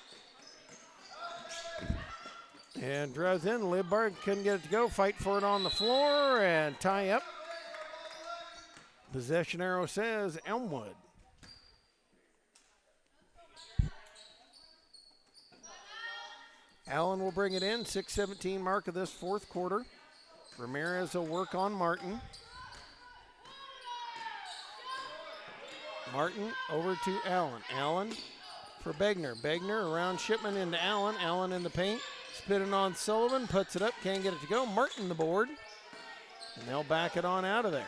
And drives in. Liv Barkley couldn't get it to go. Fight for it on the floor and tie up. Possession arrow says Elmwood. Allen will bring it in, 6:17 mark of this fourth quarter. Ramirez will work on Martin. Martin over to Allen. Allen for Begner. Begner around Shipman into Allen. Allen in the paint. Spitting on Sullivan. Puts it up. Can't get it to go. Martin the board. And they'll back it on out of there.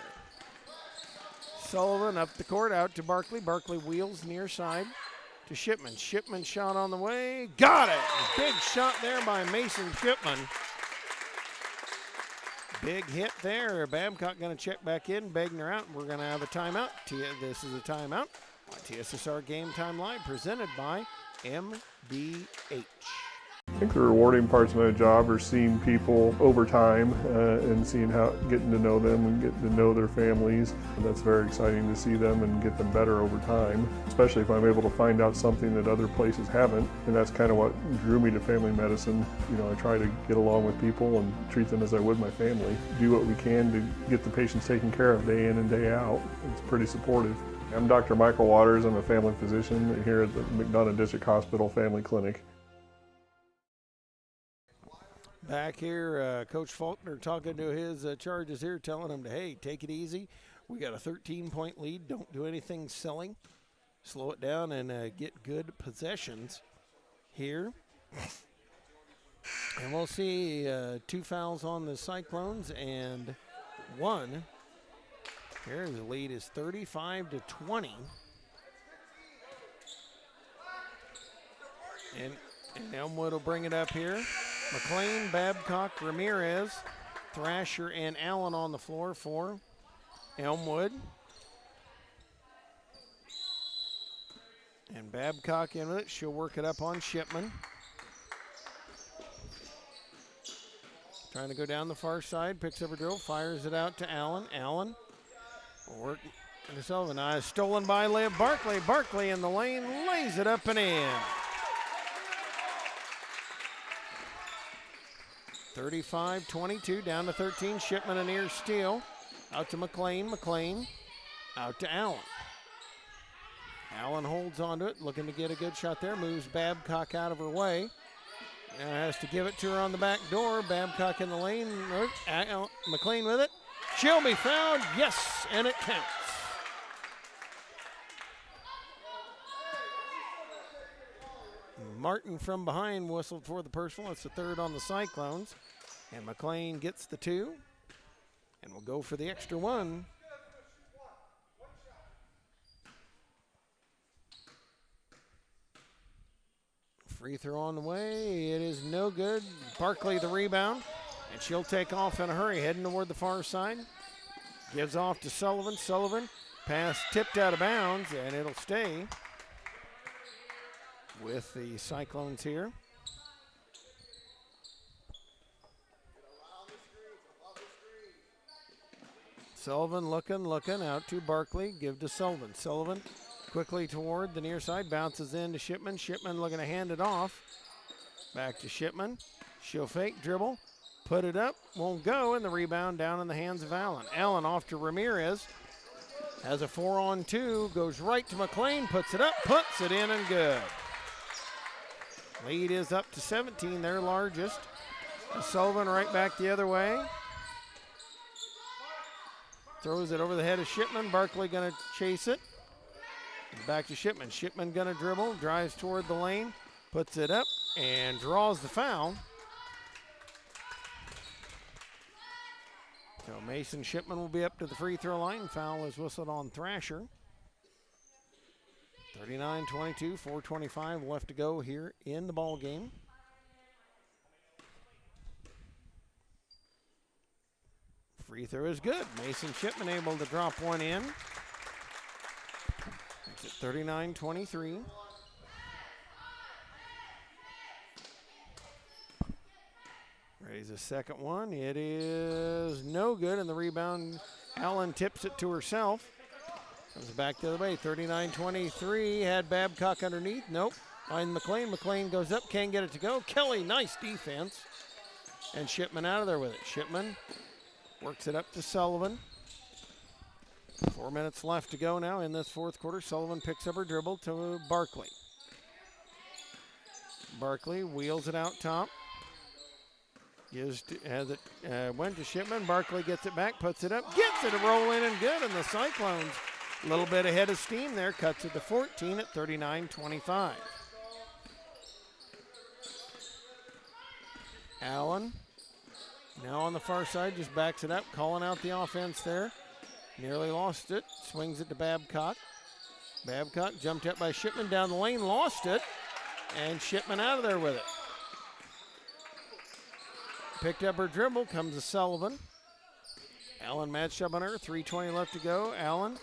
Sullivan up the court. Out to Barkley. Barkley wheels near side to Shipman. Shipman shot on the way. Got it. Big shot there by Mason Shipman. Big hit there. Babcock going to check back in. Begner out. We're going to have a timeout. This is a timeout on TSSR Game Time Live presented by MBH. I think the rewarding parts of my job are seeing people over time and seeing how, getting to know them and getting to know their families. And that's very exciting to see them and get them better over time, especially if I'm able to find out something that other places haven't. And that's kind of what drew me to family medicine. You know, I try to get along with people and treat them as I would my family. Do what we can to get the patients taken care of day in and day out. It's pretty supportive. I'm Dr. Michael Waters. I'm a family physician here at the McDonough District Hospital Family Clinic. Back here, Coach Faulkner talking to his charges here, telling them to, hey, take it easy. We got a 13-point lead. Don't do anything silly. Slow it down and get good possessions here. And we'll see 2 fouls on the Cyclones and 1. Here, the lead is 35-20. And Elmwood will bring it up here. McLean, Babcock, Ramirez, Thrasher, and Allen on the floor for Elmwood. And Babcock in with it. She'll work it up on Shipman. Trying to go down the far side. Picks up a drill. Fires it out to Allen. Allen will work to Sullivan. Stolen by Liv Barkley. Barkley in the lane. Lays it up and in. 35-22, down to 13. Shipman a near steal. Out to McLean. McLean out to Allen. Allen holds onto it, looking to get a good shot there. Moves Babcock out of her way. Now has to give it to her on the back door. Babcock in the lane. McLean with it. She'll be fouled. Yes, and it counts. Martin from behind whistled for the personal. It's the 3rd on the Cyclones. And McLean gets the 2. And we'll go for the extra 1. Free throw on the way. It is no good. Barkley the rebound. And she'll take off in a hurry, heading toward the far side. Gives off to Sullivan. Sullivan pass tipped out of bounds, and it'll stay with the Cyclones here. Sullivan looking out to Barkley. Give to Sullivan. Sullivan quickly toward the near side. Bounces in to Shipman. Shipman looking to hand it off. Back to Shipman. She'll fake dribble. Put it up. Won't go. And the rebound down in the hands of Allen. Allen off to Ramirez. Has a 4-on-2. Goes right to McLean. Puts it up. Puts it in and good. Lead is up to 17, their largest. Sullivan right back the other way. Throws it over the head of Shipman. Barkley going to chase it. Back to Shipman. Shipman going to dribble. Drives toward the lane. Puts it up and draws the foul. So Mason Shipman will be up to the free throw line. Foul is whistled on Thrasher. 39-22, 4:25 left to go here in the ball game. Free throw is good. Mason Shipman able to drop one in. Makes it 39-23. Raise a second one. It is no good, and the rebound, Allen tips it to herself. Comes back the other way, 39-23, had Babcock underneath, nope. Find McLean, McLean goes up, can't get it to go. Kelly, nice defense. And Shipman out of there with it. Shipman works it up to Sullivan. 4 minutes left to go now in this 4th quarter. Sullivan picks up her dribble to Barkley. Barkley wheels it out top. Went to Shipman. Barkley gets it back, puts it up, gets it to roll in and good, and the Cyclones a little bit ahead of steam there, cuts it to 14 at 39-25. Allen now on the far side, just backs it up, calling out the offense there. Nearly lost it, swings it to Babcock. Babcock jumped up by Shipman down the lane, lost it, and Shipman out of there with it. Picked up her dribble, comes to Sullivan. Allen matched up on her, 3:20 left to go. Allen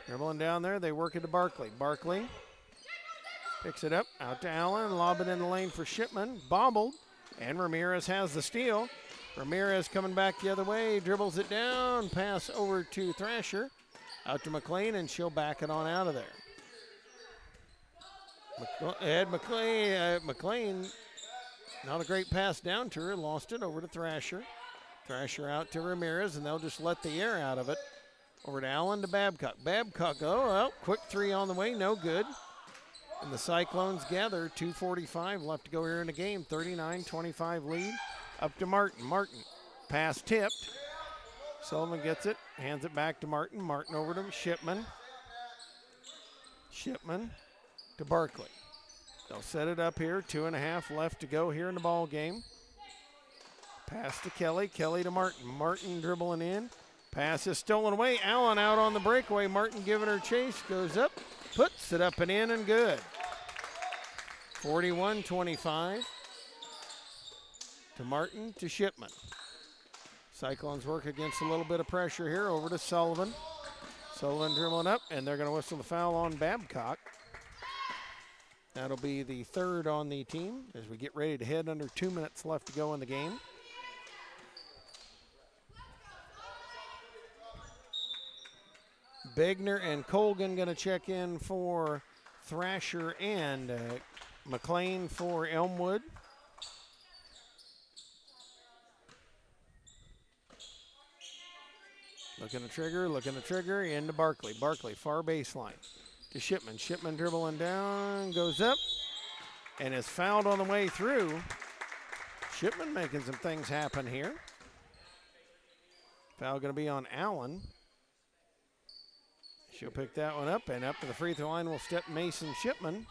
dribbling down there, they work it to Barkley. Barkley picks it up, out to Allen, lob it in the lane for Shipman, bobbled, and Ramirez has the steal. Ramirez coming back the other way, dribbles it down, pass over to Thrasher, out to McLean, and she'll back it on out of there. McLean, not a great pass down to her, lost it over to Thrasher. Thrasher out to Ramirez, and they'll just let the air out of it. Over to Allen to Babcock. Babcock, oh, well, quick three on the way, no good. And the Cyclones gather, 2:45 left to go here in the game, 39-25 lead. Up to Martin. Martin, pass tipped. Sullivan gets it, hands it back to Martin. Martin over to Shipman. Shipman to Barkley. They'll set it up here, 2.5 left to go here in the ball game. Pass to Kelly, Kelly to Martin. Martin dribbling in. Pass is stolen away. Allen out on the breakaway. Martin giving her chase, goes up, puts it up and in, and good. 41-25. To Martin to Shipman. Cyclones work against a little bit of pressure here. Over to Sullivan. Sullivan dribbling up, and they're going to whistle the foul on Babcock. That'll be the third on the team as we get ready to head under 2 minutes left to go in the game. Begner and Colgan going to check in for Thrasher and McLean for Elmwood. Looking to trigger, into Barkley. Barkley, far baseline to Shipman. Shipman dribbling down, goes up, and is fouled on the way through. Shipman making some things happen here. Foul going to be on Allen. She'll pick that one up, and up to the free throw line will step Mason Shipman.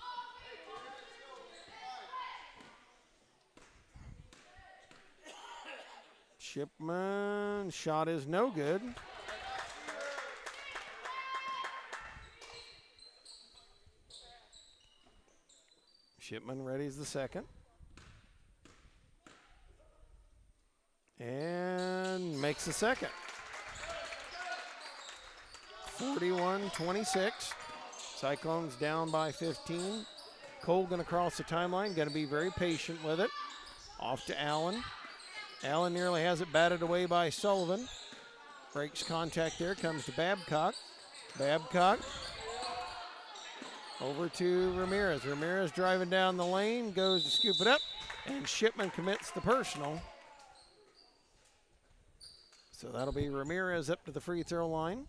Shipman, shot is no good. Shipman readies the second. And makes the second. 41-26. Cyclones down by 15. Cole going to cross the timeline, going to be very patient with it. Off to Allen. Allen nearly has it batted away by Sullivan. Breaks contact there, comes to Babcock. Babcock over to Ramirez. Ramirez driving down the lane, goes to scoop it up, and Shipman commits the personal. So that'll be Ramirez up to the free throw line.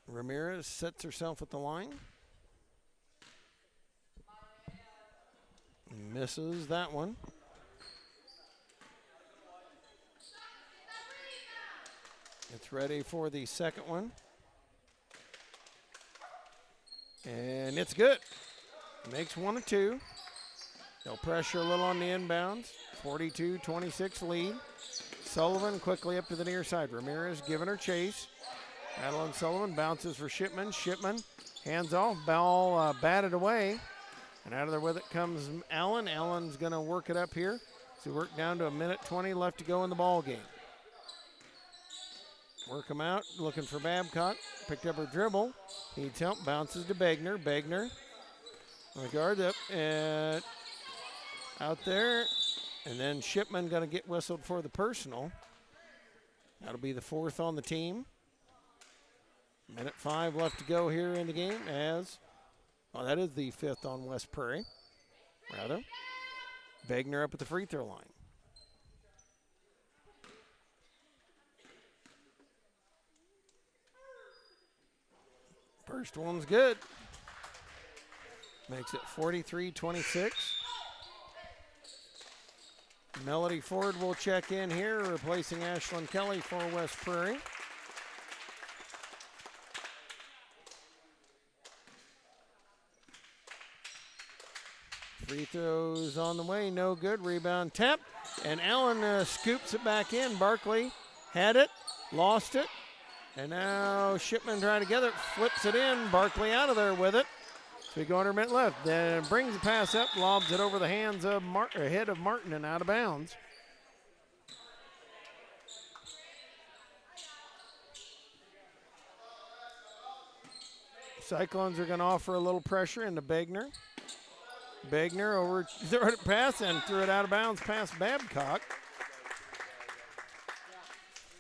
Ramirez sets herself at the line. Misses that one. It's ready for the second one. And it's good. Makes 1 of 2. They'll pressure a little on the inbounds. 42-26 lead. Sullivan quickly up to the near side. Ramirez giving her chase. Madeline Sullivan bounces for Shipman. Shipman hands off. Ball batted away. And out of there with it comes Allen. Allen's going to work it up here. So work down to 1:20 left to go in the ball game. Work him out, looking for Babcock. Picked up her dribble. Needs help, bounces to Begner. Begner on the guard up and out there. And then Shipman going to get whistled for the personal. That'll be the fourth on the team. 1:05 left to go here in the game as, well, that is the fifth on West Prairie, rather. Begner up at the free throw line. First one's good. Makes it 43-26. Melody Ford will check in here, replacing Ashlyn Kelly for West Prairie. Free throws on the way, no good. Rebound tap, and Allen scoops it back in. Barkley had it, lost it, and now Shipman trying to get it, flips it in. Barkley out of there with it. 3-quarter minute left. Then brings the pass up, lobs it over the hands of head of Martin and out of bounds. Cyclones are going to offer a little pressure into Begner. Begner over, threw it pass and threw it out of bounds past Babcock.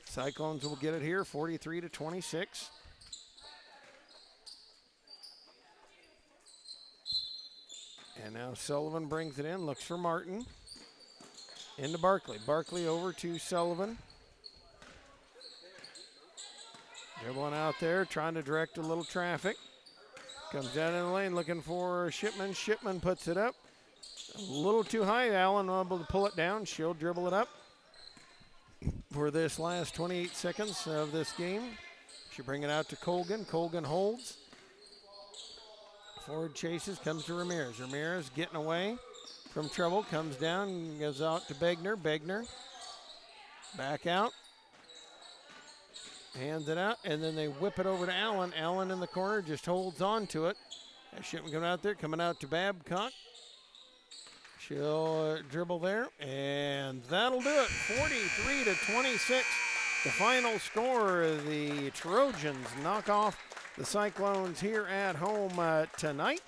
Cyclones will get it here, 43-26. And now Sullivan brings it in, looks for Martin. Into Barkley. Barkley over to Sullivan. Dribbling out there, trying to direct a little traffic. Comes down in the lane looking for Shipman. Shipman puts it up. A little too high. Allen able to pull it down. She'll dribble it up for this last 28 seconds of this game. She'll bring it out to Colgan. Colgan holds. Forward chases, comes to Ramirez. Ramirez getting away from trouble. Comes down, goes out to Begner. Begner back out. Hands it out, and then they whip it over to Allen. Allen in the corner just holds on to it. As Shipman coming out there, coming out to Babcock. She'll dribble there, and that'll do it. 43-26, the final score. The Trojans knock off the Cyclones here at home tonight.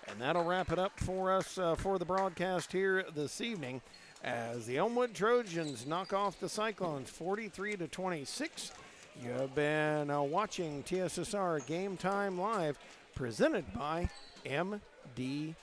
And that'll wrap it up for us for the broadcast here this evening as the Elmwood Trojans knock off the Cyclones 43-26. You have been watching TSSR Game Time Live, presented by MDH.